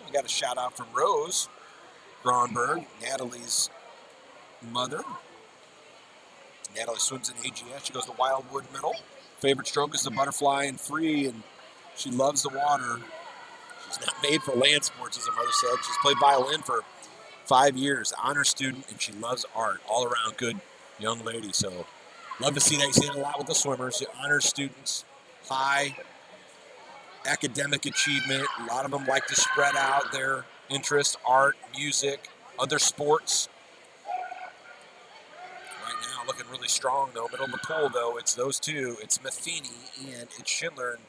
We got a shout out from Rose Gronberg, Natalie's mother. Natalie swims in AGS. She goes to Wildwood Middle. Favorite stroke is the butterfly and free, and she loves the water. She's not made for land sports, as her mother said. She's played violin for 5 years, honor student, and she loves art. All around good young lady. So love to see that. You see it a lot with the swimmers. The honor students, high academic achievement. A lot of them like to spread out their interests, art, music, other sports. Looking really strong, though. Middle of the pool, though, it's those 2. It's Matheny and it's Schindler, and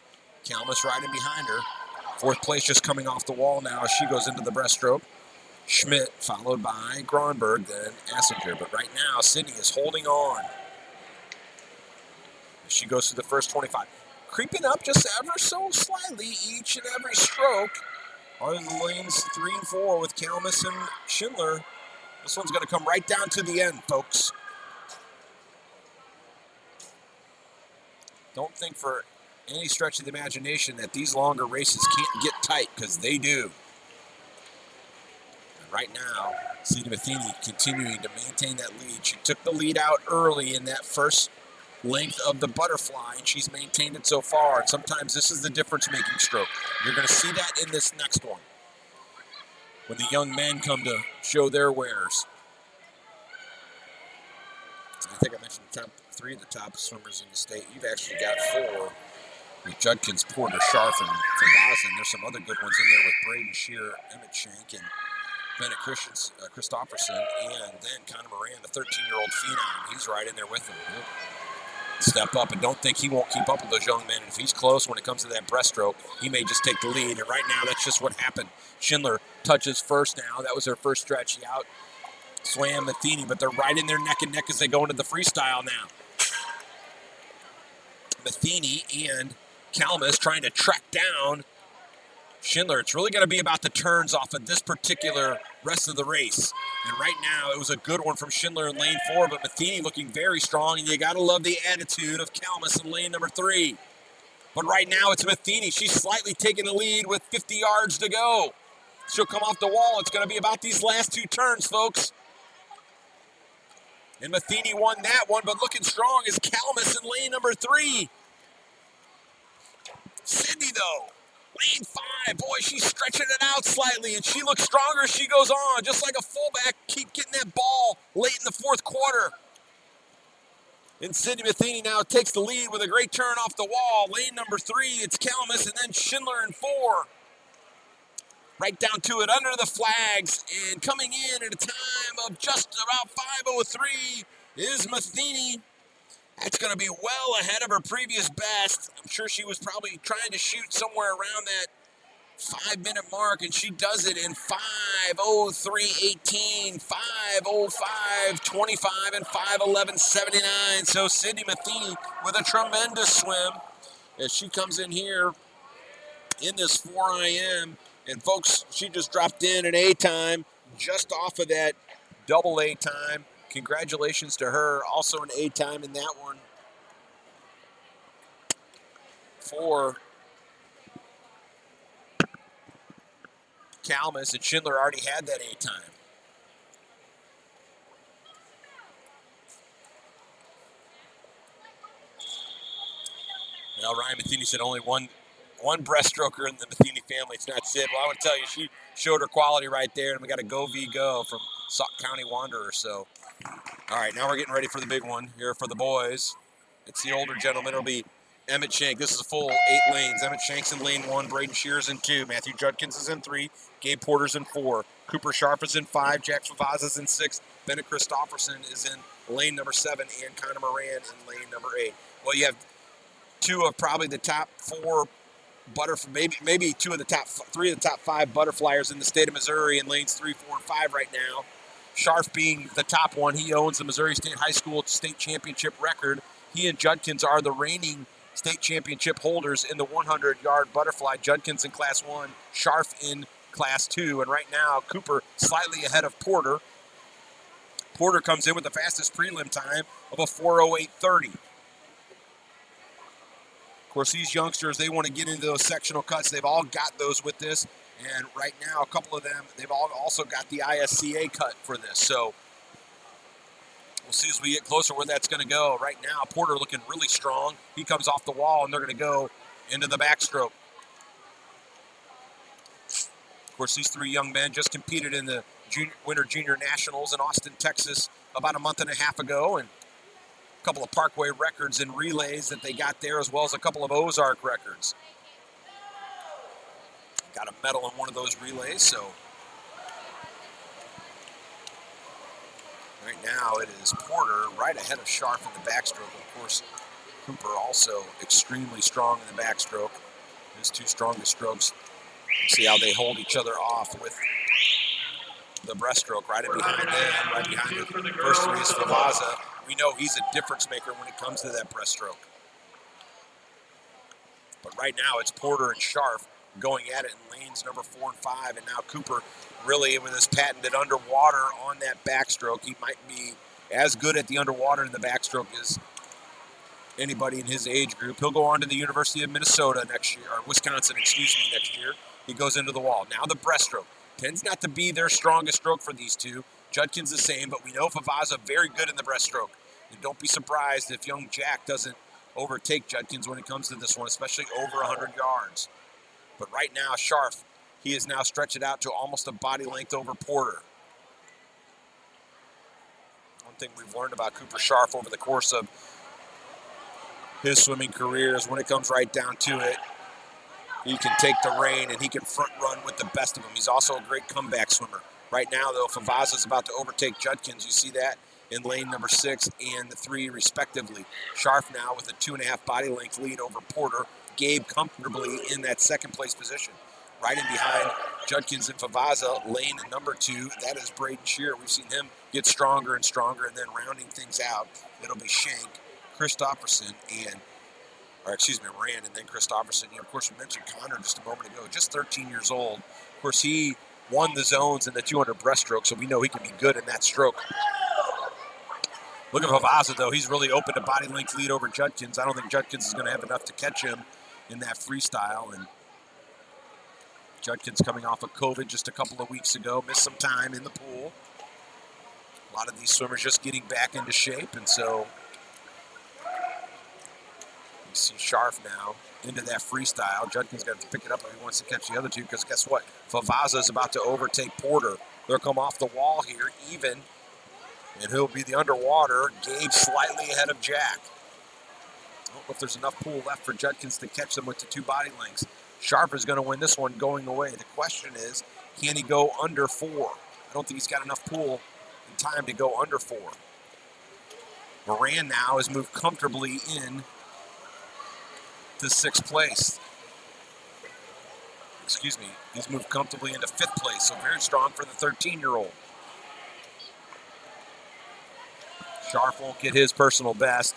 Kalmus right in behind her. 4th place just coming off the wall now as she goes into the breaststroke. Schmidt, followed by Gronberg, then Assinger. But right now, Sydney is holding on as she goes through the first 25. Creeping up just ever so slightly each and every stroke are the lanes 3 and 4 with Kalmus and Schindler. This one's going to come right down to the end, folks. Don't think for any stretch of the imagination that these longer races can't get tight, because they do. And right now, Sydney Matheny continuing to maintain that lead. She took the lead out early in that first length of the butterfly, and she's maintained it so far. And sometimes this is the difference-making stroke. You're going to see that in this next one, when the young men come to show their wares. I think I mentioned the top 3 of the top swimmers in the state. You've actually got 4 with Judkins, Porter, Scharf, and Favazza. There's some other good ones in there with Braden Shear, Emmett Shank, and Bennett Christopherson, and then Connor Moran, the 13-year-old phenom. He's right in there with them. He'll step up, and don't think he won't keep up with those young men. And if he's close when it comes to that breaststroke, he may just take the lead. And right now, that's just what happened. Schindler touches first now. That was their first stretch. He out swam Matheny, but they're right in there neck and neck as they go into the freestyle now. Matheny and Kalmus trying to track down Schindler. It's really going to be about the turns off of this particular rest of the race. And right now, it was a good one from Schindler in lane 4, but Matheny looking very strong, and you got to love the attitude of Kalmus in lane number 3. But right now, it's Matheny. She's slightly taking the lead with 50 yards to go. She'll come off the wall. It's going to be about these last 2 turns, folks. And Matheny won that one, but looking strong is Kalmus in lane number 3. Cindy, though, lane 5. Boy, she's stretching it out slightly, and she looks stronger as she goes on. Just like a fullback, keep getting that ball late in the 4th quarter. And Cindy Matheny now takes the lead with a great turn off the wall. Lane number 3, it's Kalmus, and then Schindler in 4. Right down to it, under the flags, and coming in at a time of just about 5:03 is Matheny. That's going to be well ahead of her previous best. I'm sure she was probably trying to shoot somewhere around that 5-minute mark, and she does it in 5:03:18, 5:05:25, and 5:11:79. So Cindy Matheny with a tremendous swim as she comes in here in this 4 IM. And folks, she just dropped in an A time just off of that double A time. Congratulations to her. Also an A time in that one for Kalmus, and Schindler already had that A time. Now Ryan Matheny said only one breaststroker in the Matheny family. It's not Sid. Well, I want to tell you, she showed her quality right there, and we got a Go V Go from Sauk County Wanderers. So, all right, now we're getting ready for the big one here for the boys. It's the older gentleman. It'll be Emmett Shank. This is a full 8 lanes. Emmett Shank's in lane 1, Braden Shears in 2, Matthew Judkins is in 3, Gabe Porter's in 4, Cooper Scharf is in 5, Jack Favazza's in 6, Bennett Christopherson is in lane number 7, and Connor Moran in lane number 8. Well, you have 2 of probably the top 4 maybe 2 of the top 3 of the top 5 butterflyers in the state of Missouri in lanes 3, 4, and 5 right now. Scharf being the top one. He owns the Missouri State High School state championship record. He and Judkins are the reigning state championship holders in the 100-yard butterfly. Judkins in Class 1, Scharf in Class 2. And right now, Cooper slightly ahead of Porter. Porter comes in with the fastest prelim time of a 4:08:30. Of course, these youngsters, they want to get into those sectional cuts. They've all got those with this. And right now, a couple of them, they've all also got the ISCA cut for this. So we'll see as we get closer where that's going to go. Right now, Porter looking really strong. He comes off the wall, and they're going to go into the backstroke. Of course, these 3 young men just competed in the Winter Junior Nationals in Austin, Texas about a month and a half ago. And a couple of Parkway records in relays that they got there, as well as a couple of Ozark records. Got a medal in one of those relays, so right now it is Porter right ahead of Scharf in the backstroke. Of course, Cooper also extremely strong in the backstroke. His 2 strongest strokes. See how they hold each other off with the breaststroke. Right in behind them, right behind the first 3 is Favazza. We know he's a difference maker when it comes to that breaststroke. But right now it's Porter and Scharf going at it in lanes number 4 and 5, and now Cooper really with his patented underwater on that backstroke. He might be as good at the underwater in the backstroke as anybody in his age group. He'll go on to the University of Minnesota next year, or Wisconsin, next year. He goes into the wall. Now the breaststroke tends not to be their strongest stroke for these 2. Judkins the same, but we know Favazza very good in the breaststroke. And don't be surprised if young Jack doesn't overtake Judkins when it comes to this one, especially over 100 yards. But right now, Scharf, he is now stretched it out to almost a body length over Porter. thing we've learned about Cooper Scharf over the course of his swimming career is when it comes right down to it, he can take the rein and he can front run with the best of them. He's also a great comeback swimmer. Right now, though, Favaza's about to overtake Judkins. You see that in lane number 6 and 3, respectively. Scharf now with a 2.5 body length lead over Porter. Gabe comfortably in that second place position. Right in behind Judkins and Favaza, lane number 2, that is Braden Shearer. We've seen him get stronger and stronger, and then rounding things out, it'll be Shank, Christopherson, Moran, and then Christopherson. Of course, we mentioned Connor just a moment ago, just 13 years old. Of course, he won the zones in the 200 breaststroke, so we know he can be good in that stroke. Look at Favaza, though. He's really open to body length lead over Judkins. I don't think Judkins is going to have enough to catch him in that freestyle. And Judkins coming off of COVID just a couple of weeks ago, missed some time in the pool. A lot of these swimmers just getting back into shape, and so you see Scharf now into that freestyle. Judkins got to pick it up if he wants to catch the other two, because guess what? Favaza is about to overtake Porter. They'll come off the wall here, even, and he'll be the underwater. Gabe slightly ahead of Jack. I don't know if there's enough pool left for Judkins to catch them with the 2 body lengths. Scharf is going to win this one going away. The question is, can he go under 4? I don't think he's got enough pool and time to go under 4. Moran now has moved comfortably in to 6th place. Excuse me, he's moved comfortably into 5th place, so very strong for the 13-year-old. Scharf won't get his personal best.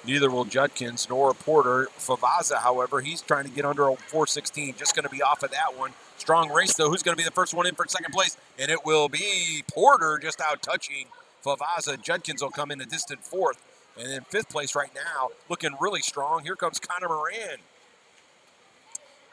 Neither will Judkins nor Porter. Favaza, however, he's trying to get under a 4:16. Just going to be off of that one. Strong race, though. Who's going to be the first one in for 2nd place? And it will be Porter just out touching Favaza. Judkins will come in a distant 4th. And in 5th place right now, looking really strong. Here comes Connor Moran.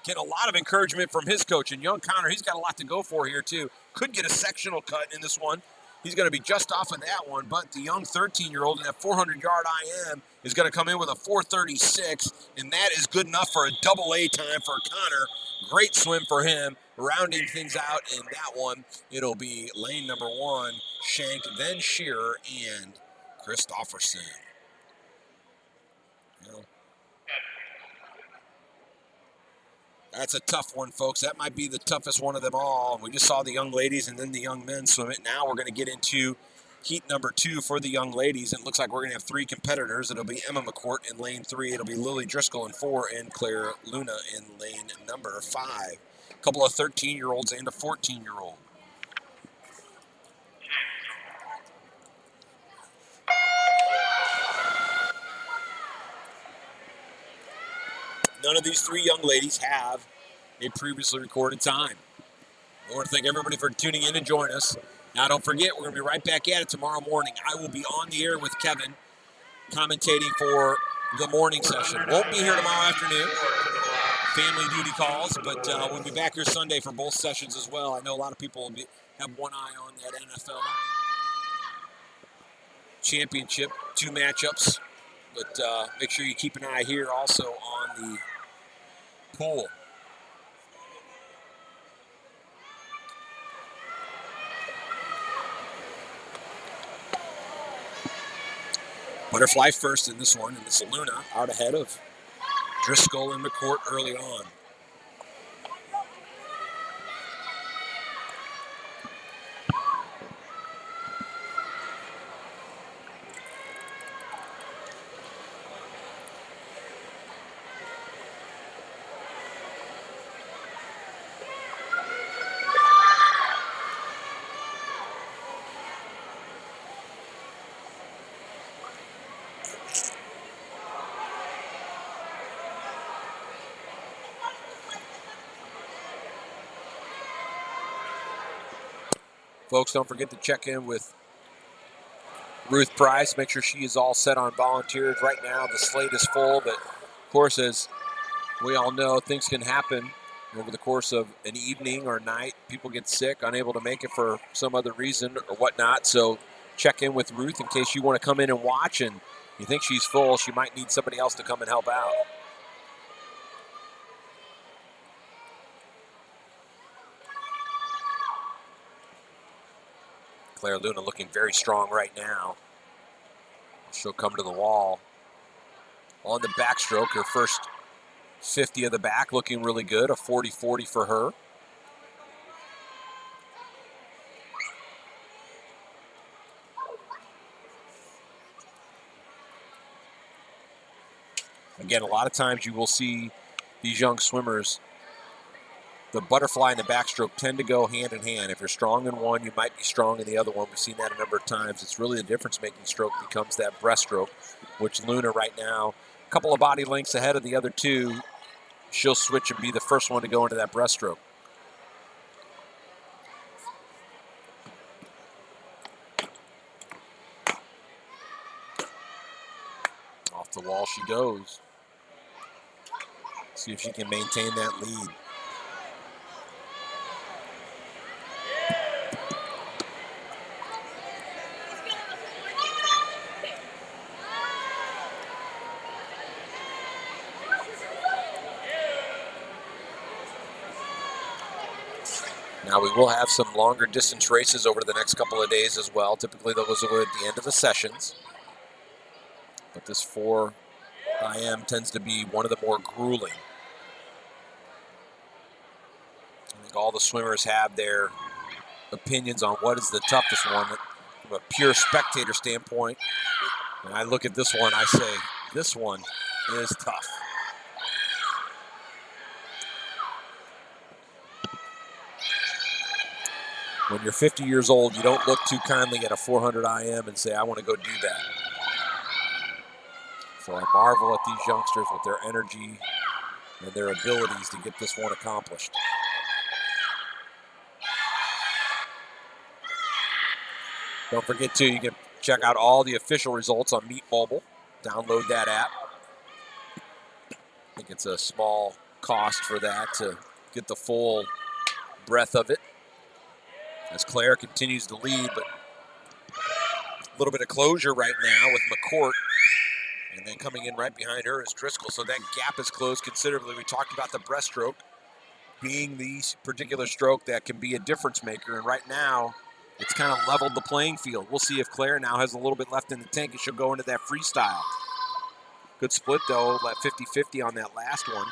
Getting a lot of encouragement from his coach. And young Connor, he's got a lot to go for here, too. Could get a sectional cut in this one. He's going to be just off of that one, but the young 13-year-old in that 400-yard IM is going to come in with a 4:36, and that is good enough for a double-A time for Connor. Great swim for him, rounding things out in that one. It'll be lane number 1, Shank, then Shearer, and Christopherson. Well, that's a tough one, folks. That might be the toughest one of them all. We just saw the young ladies and then the young men swim it. Now we're going to get into heat number 2 for the young ladies. And it looks like we're going to have 3 competitors. It'll be Emma McCourt in lane 3. It'll be Lily Driscoll in 4 and Claire Luna in lane number 5. A couple of 13-year-olds and a 14-year-old. None of these 3 young ladies have a previously recorded time. I want to thank everybody for tuning in and joining us. Now, don't forget, we're going to be right back at it tomorrow morning. I will be on the air with Kevin, commentating for the morning session. Won't be here tomorrow afternoon. Family duty calls, but we'll be back here Sunday for both sessions as well. I know a lot of people will have one eye on that NFL championship, 2 matchups. But make sure you keep an eye here also on the pool. Butterfly first in this one, and it's Luna out ahead of Driscoll and McCourt early on. Folks, don't forget to check in with Ruth Price. Make sure she is all set on volunteers. Right now, the slate is full, but of course, as we all know, things can happen over the course of an evening or night. People get sick, unable to make it for some other reason or whatnot. So check in with Ruth in case you want to come in and watch and you think she's full. She might need somebody else to come and help out. Claire Luna looking very strong right now. She'll come to the wall on the backstroke. Her first 50 of the back, looking really good. A 40-40 for her. Again, a lot of times you will see these young swimmers, the butterfly and the backstroke tend to go hand in hand. If you're strong in one, you might be strong in the other one. We've seen that a number of times. It's really the difference-making stroke becomes that breaststroke, which Luna right now, a couple of body lengths ahead of the other two, she'll switch and be the first one to go into that breaststroke. Off the wall she goes. See if she can maintain that lead. Now we will have some longer distance races over the next couple of days as well. Typically those are at the end of the sessions. But this 4 IM tends to be one of the more grueling. I think all the swimmers have their opinions on what is the toughest one from a pure spectator standpoint. When I look at this one, I say, this one is tough. When you're 50 years old, you don't look too kindly at a 400 IM and say, I want to go do that. So I marvel at these youngsters with their energy and their abilities to get this one accomplished. Don't forget, too, you can check out all the official results on Meet Mobile. Download that app. I think it's a small cost for that to get the full breadth of it. As Claire continues to lead, but a little bit of closure right now with McCourt. And then coming in right behind her is Driscoll. So that gap is closed considerably. We talked about the breaststroke being the particular stroke that can be a difference maker. And right now, it's kind of leveled the playing field. We'll see if Claire now has a little bit left in the tank and she'll go into that freestyle. Good split, though, like 50-50 on that last one.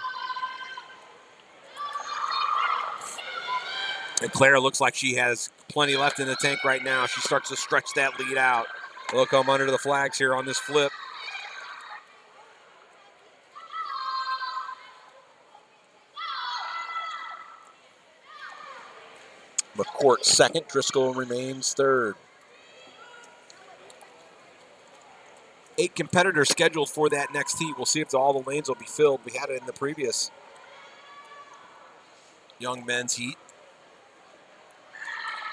And Claire looks like she has plenty left in the tank right now. She starts to stretch that lead out. They'll come under the flags here on this flip. McCourt second, Driscoll remains third. 8 competitors scheduled for that next heat. We'll see if all the lanes will be filled. We had it in the previous young men's heat.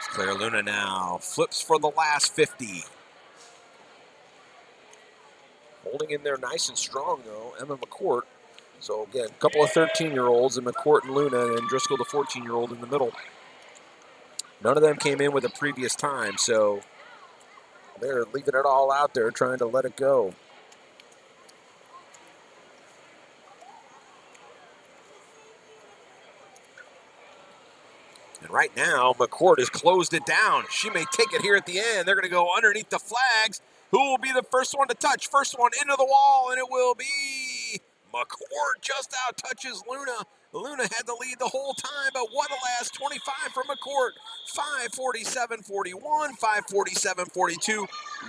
Claire Luna now flips for the last 50. Holding in there nice and strong, though, Emma McCourt. So, again, a couple of 13-year-olds, and McCourt and Luna, and Driscoll, the 14-year-old in the middle. None of them came in with a previous time, so they're leaving it all out there, trying to let it go. And right now, McCourt has closed it down. She may take it here at the end. They're going to go underneath the flags. Who will be the first one to touch? First one into the wall, and it will be McCourt. Just out touches Luna. Luna had the lead the whole time, but what a last 25 for McCourt. 5:47.41, 5:47.42.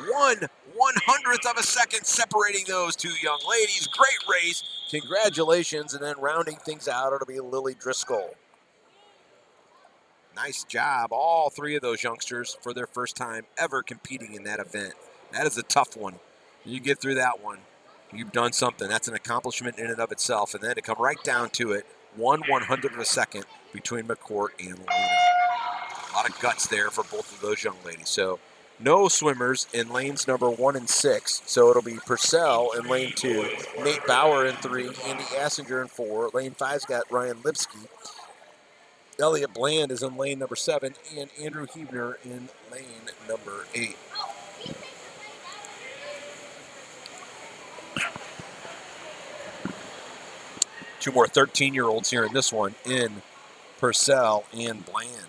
1/100th of a second separating those two young ladies. Great race. Congratulations. And then rounding things out, it'll be Lily Driscoll. Nice job, all 3 of those youngsters for their first time ever competing in that event. That is a tough one. You get through that one, you've done something. That's an accomplishment in and of itself. And then to come right down to it, 1/100th of a second between McCourt and Luna. A lot of guts there for both of those young ladies. So no swimmers in lanes number 1 and 6. So it'll be Purcell in lane 2, Nate Bauer in 3, Andy Assinger in 4. Lane 5's got Ryan Lipsky. Elliot Bland is in lane number 7, and Andrew Huebner in lane number 8. Two more 13-year-olds here in this one, in Purcell and Bland.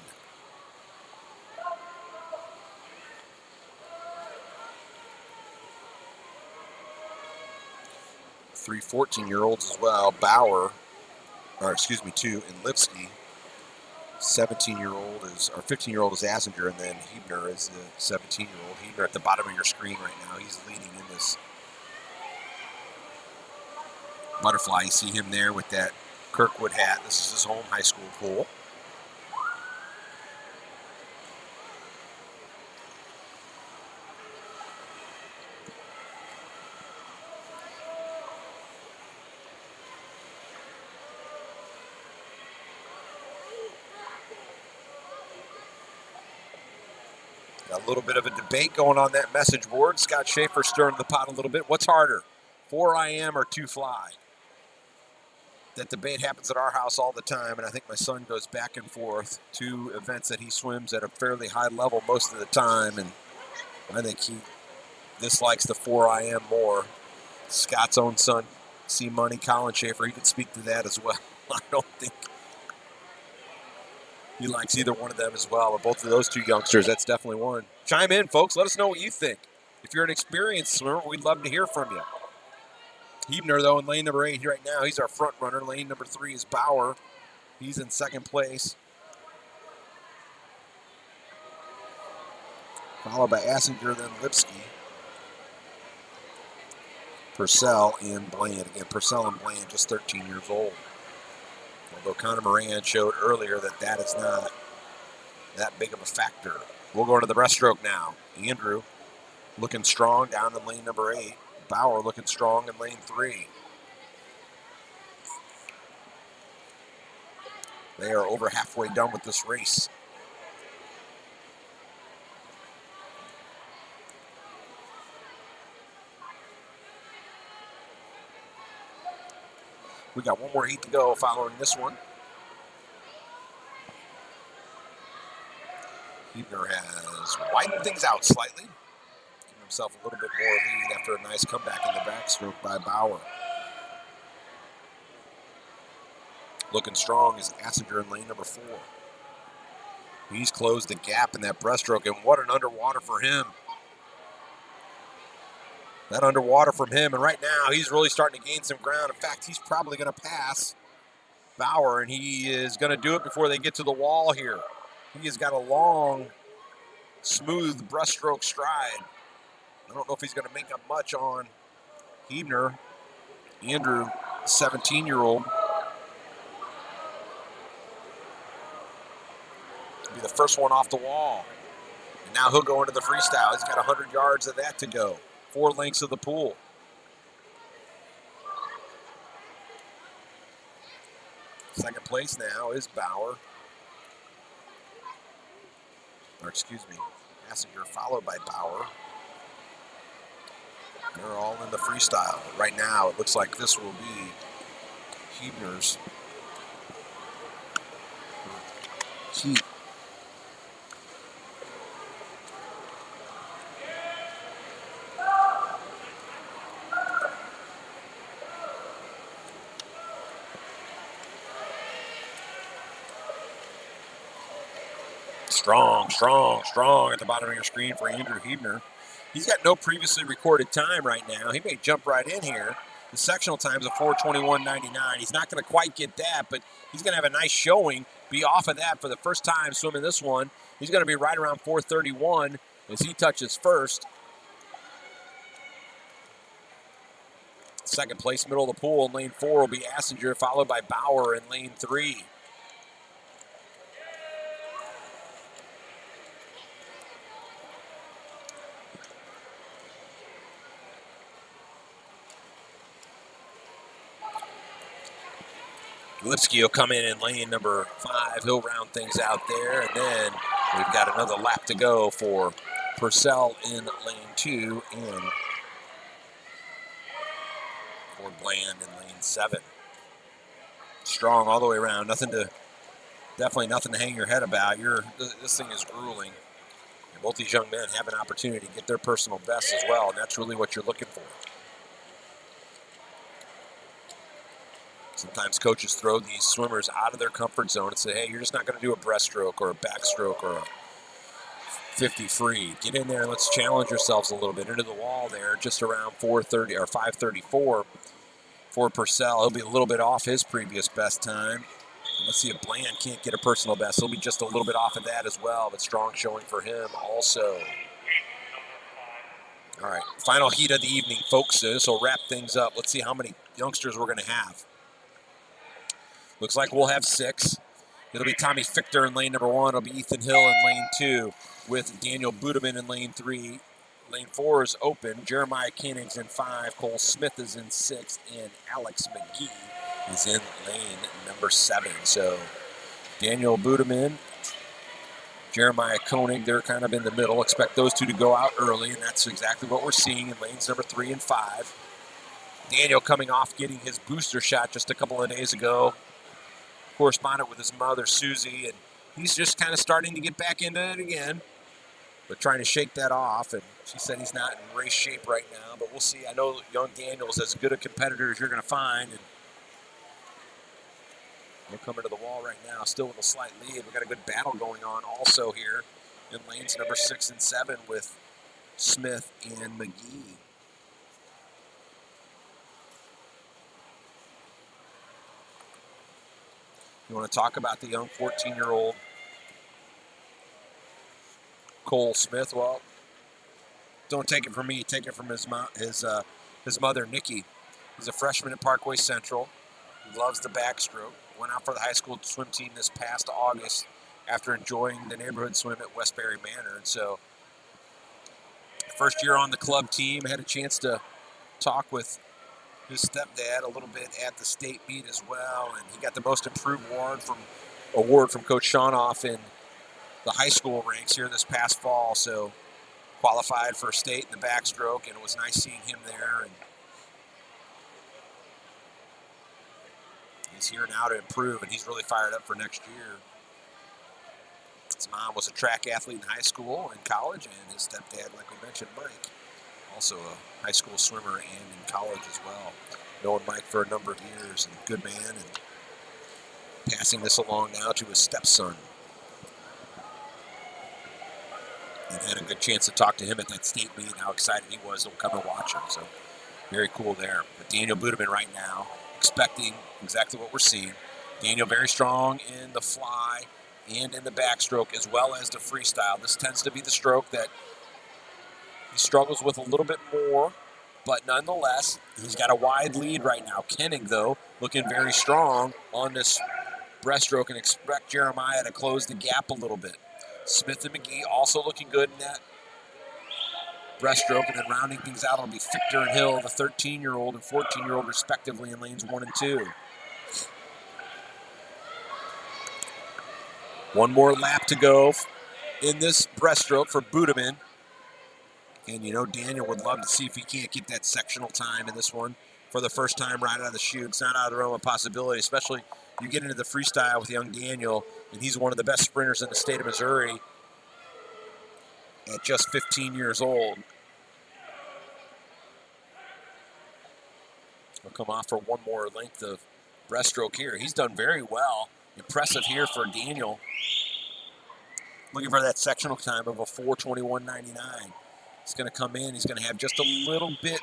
3 14-year-olds as well. Bauer, or excuse me, 2, and Lipsky. 17-year-old is, or 15-year-old is Assinger, and then Hebner is the 17-year-old. Hebner at the bottom of your screen right now. He's leading in this butterfly. You see him there with that Kirkwood hat. This is his home high school pool. Got a little bit of a debate going on that message board. Scott Schaefer stirring the pot a little bit. What's harder, 4 IM or 2 fly? That debate happens at our house all the time, and I think my son goes back and forth to events that he swims at a fairly high level most of the time, and I think he dislikes the 4 IM more. Scott's own son, C Money, Colin Schaefer, he could speak to that as well. I don't think he likes either one of them as well, or both of those two youngsters. That's definitely one. Chime in, folks. Let us know what you think. If you're an experienced swimmer, we'd love to hear from you. Hebner, though, in lane number 8 right now. He's our front runner. Lane number 3 is Bauer. He's in second place. Followed by Assinger, then Lipsky. Purcell and Bland. Again, Purcell and Bland just 13 years old. Although Connor Moran showed earlier that that is not that big of a factor. We'll go to the breaststroke now. Andrew looking strong down in lane number 8. Bauer looking strong in lane 3. They are over halfway done with this race. We got one more heat to go following this one. Hebner has widened things out slightly. Giving himself a little bit more lead after a nice comeback in the backstroke by Bauer. Looking strong is Assinger in lane number 4. He's closed the gap in that breaststroke, and what an underwater for him. That underwater from him, and right now he's really starting to gain some ground. In fact, he's probably going to pass Bauer, and he is going to do it before they get to the wall here. He has got a long, smooth breaststroke stride. I don't know if he's going to make up much on Hebner. Andrew, 17-year-old, will be the first one off the wall. And now he'll go into the freestyle. He's got 100 yards of that to go. 4 lengths of the pool. Second place now is Bauer. Or excuse me, Assinger followed by Bauer. They're all in the freestyle. But right now it looks like this will be Hebner's heat. Strong at the bottom of your screen for Andrew Hebner. He's got no previously recorded time right now. He may jump right in here. The sectional time's a 4:21.99. He's not going to quite get that, but he's going to have a nice showing, be off of that for the first time swimming this one. He's going to be right around 4:31 as he touches first. Second place, middle of the pool in lane 4 will be Assinger, followed by Bauer in lane 3. Lipsky will come in lane number 5. He'll round things out there. And then we've got another lap to go for Purcell in lane 2 and for Bland in lane 7. Strong all the way around. Definitely nothing to hang your head about. This thing is grueling. And both these young men have an opportunity to get their personal best as well. And that's really what you're looking for. Sometimes coaches throw these swimmers out of their comfort zone and say, hey, you're just not going to do a breaststroke or a backstroke or a 50 free. Get in there and let's challenge yourselves a little bit into the wall there, just around 4:30 or 5:34. for Purcell. He'll be a little bit off his previous best time. Let's see if Bland can't get a personal best. He'll be just a little bit off of that as well, but strong showing for him also. All right, final heat of the evening, folks. This will wrap things up. Let's see how many youngsters we're going to have. Looks like we'll have 6. It'll be Tommy Fichter in lane number 1. It'll be Ethan Hill in lane 2 with Daniel Budeman in lane 3. Lane 4 is open. Jeremiah Koenig's in 5. Cole Smith is in 6. And Alex McGee is in lane number 7. So Daniel Budeman, Jeremiah Koenig, they're kind of in the middle. Expect those two to go out early, and that's exactly what we're seeing in lanes number 3 and 5. Daniel coming off getting his booster shot just a couple of days ago. Corresponded with his mother, Susie, and he's just kind of starting to get back into it again, but trying to shake that off. And she said he's not in race shape right now, but we'll see. I know young Daniel's as good a competitor as you're going to find, and we're coming to the wall right now, still with a slight lead. We've got a good battle going on also here in lanes number 6 and 7 with Smith and McGee. You want to talk about the young 14-year-old Cole Smith? Well, don't take it from me. Take it from his mother, Nikki. He's a freshman at Parkway Central. He loves the backstroke. Went out for the high school swim team this past August after enjoying the neighborhood swim at Westbury Manor. And so, first year on the club team, had a chance to talk with his stepdad a little bit at the state meet as well, and he got the most improved award from Coach Shawnoff in the high school ranks here this past fall. So qualified for state in the backstroke, and it was nice seeing him there. And he's here now to improve, and he's really fired up for next year. His mom was a track athlete in high school and college, and his stepdad, like we mentioned, Mike, also a high school swimmer and in college as well. Known Mike for a number of years, and good man, and passing this along now to his stepson. And had a good chance to talk to him at that state meet, how excited he was to come and watch him. So very cool there. But Daniel Budeman right now, expecting exactly what we're seeing. Daniel very strong in the fly and in the backstroke as well as the freestyle. This tends to be the stroke that he struggles with a little bit more, but nonetheless, he's got a wide lead right now. Koenig, though, looking very strong on this breaststroke, and expect Jeremiah to close the gap a little bit. Smith and McGee also looking good in that breaststroke, and then rounding things out will be Fichter and Hill, the 13-year-old and 14-year-old respectively in lanes 1 and 2. One more lap to go in this breaststroke for Budeman. And you know Daniel would love to see if he can't get that sectional time in this one for the first time right out of the chute. It's not out of the realm of possibility, especially you get into the freestyle with young Daniel, and he's one of the best sprinters in the state of Missouri at just 15 years old. He'll come off for one more length of breaststroke here. He's done very well. Impressive here for Daniel. Looking for that sectional time of a 4:21.99. He's going to come in. He's going to have just a little bit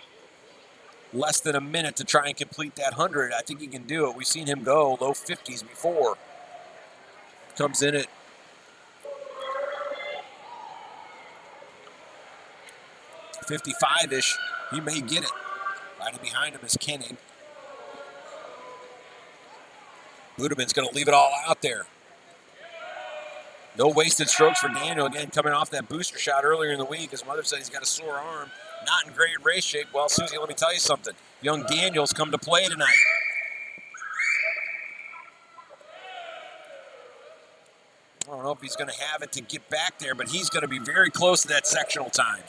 less than a minute to try and complete that 100. I think he can do it. We've seen him go low 50s before. Comes in at 55-ish. He may get it. Right behind him is Koenig. Budeman's going to leave it all out there. No wasted strokes for Daniel. Again, coming off that booster shot earlier in the week. His mother said he's got a sore arm. Not in great race shape. Well, Susie, let me tell you something. Young Daniel's come to play tonight. I don't know if he's going to have it to get back there, but he's going to be very close to that sectional time.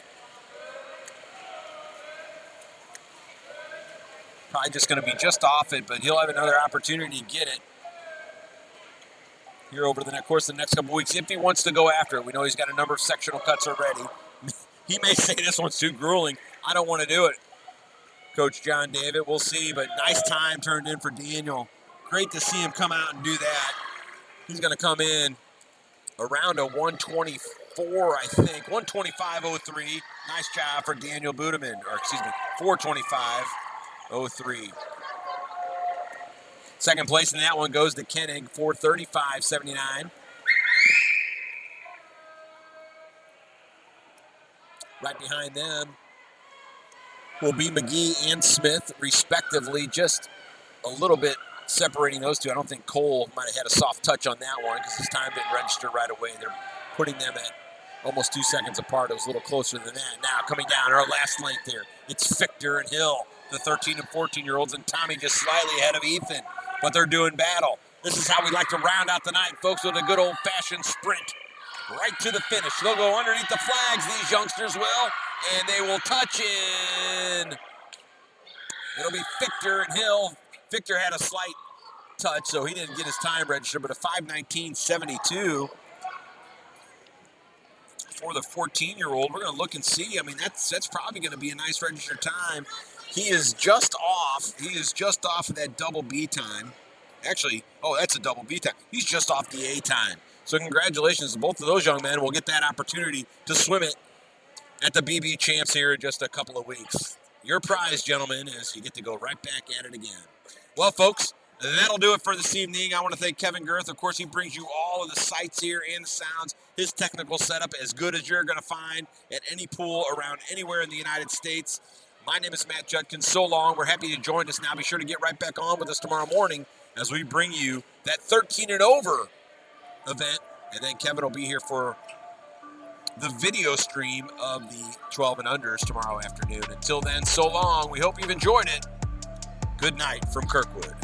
Probably just going to be just off it, but he'll have another opportunity to get it here over the course of the next couple weeks if he wants to go after it. We know he's got a number of sectional cuts already. He may say this one's too grueling. I don't want to do it, Coach John David. We'll see, but nice time turned in for Daniel. Great to see him come out and do that. He's going to come in around a 124, I think. 125.03. Nice job for Daniel Budeman, or excuse me, 425.03. Second place in that one goes to Koenig, 435.79. Right behind them will be McGee and Smith, respectively, just a little bit separating those two. I don't think Cole might have had a soft touch on that one because his time didn't register right away. They're putting them at almost 2 seconds apart. It was a little closer than that. Now coming down our last length here, it's Fichter and Hill, the 13 and 14-year-olds, and Tommy just slightly ahead of Ethan, but they're doing battle. This is how we like to round out the night, folks, with a good old-fashioned sprint right to the finish. They'll go underneath the flags, these youngsters will, and they will touch in. It'll be Fichter and Hill. Fichter had a slight touch, so he didn't get his time registered, but a 5:19.72 for the 14-year-old. We're going to look and see. I mean, that's probably going to be a nice registered time. He is just off. He is just off of that double B time. Actually, that's a double B time. He's just off the A time. So congratulations to both of those young men. We'll get that opportunity to swim it at the BB Champs here in just a couple of weeks. Your prize, gentlemen, is you get to go right back at it again. Well, folks, that'll do it for this evening. I want to thank Kevin Girth. Of course, he brings you all of the sights here and the sounds. His technical setup as good as you're going to find at any pool around anywhere in the United States. My name is Matt Judkins. So long. We're happy you joined us now. Be sure to get right back on with us tomorrow morning as we bring you that 13 and over event. And then Kevin will be here for the video stream of the 12 and unders tomorrow afternoon. Until then, so long. We hope you've enjoyed it. Good night from Kirkwood.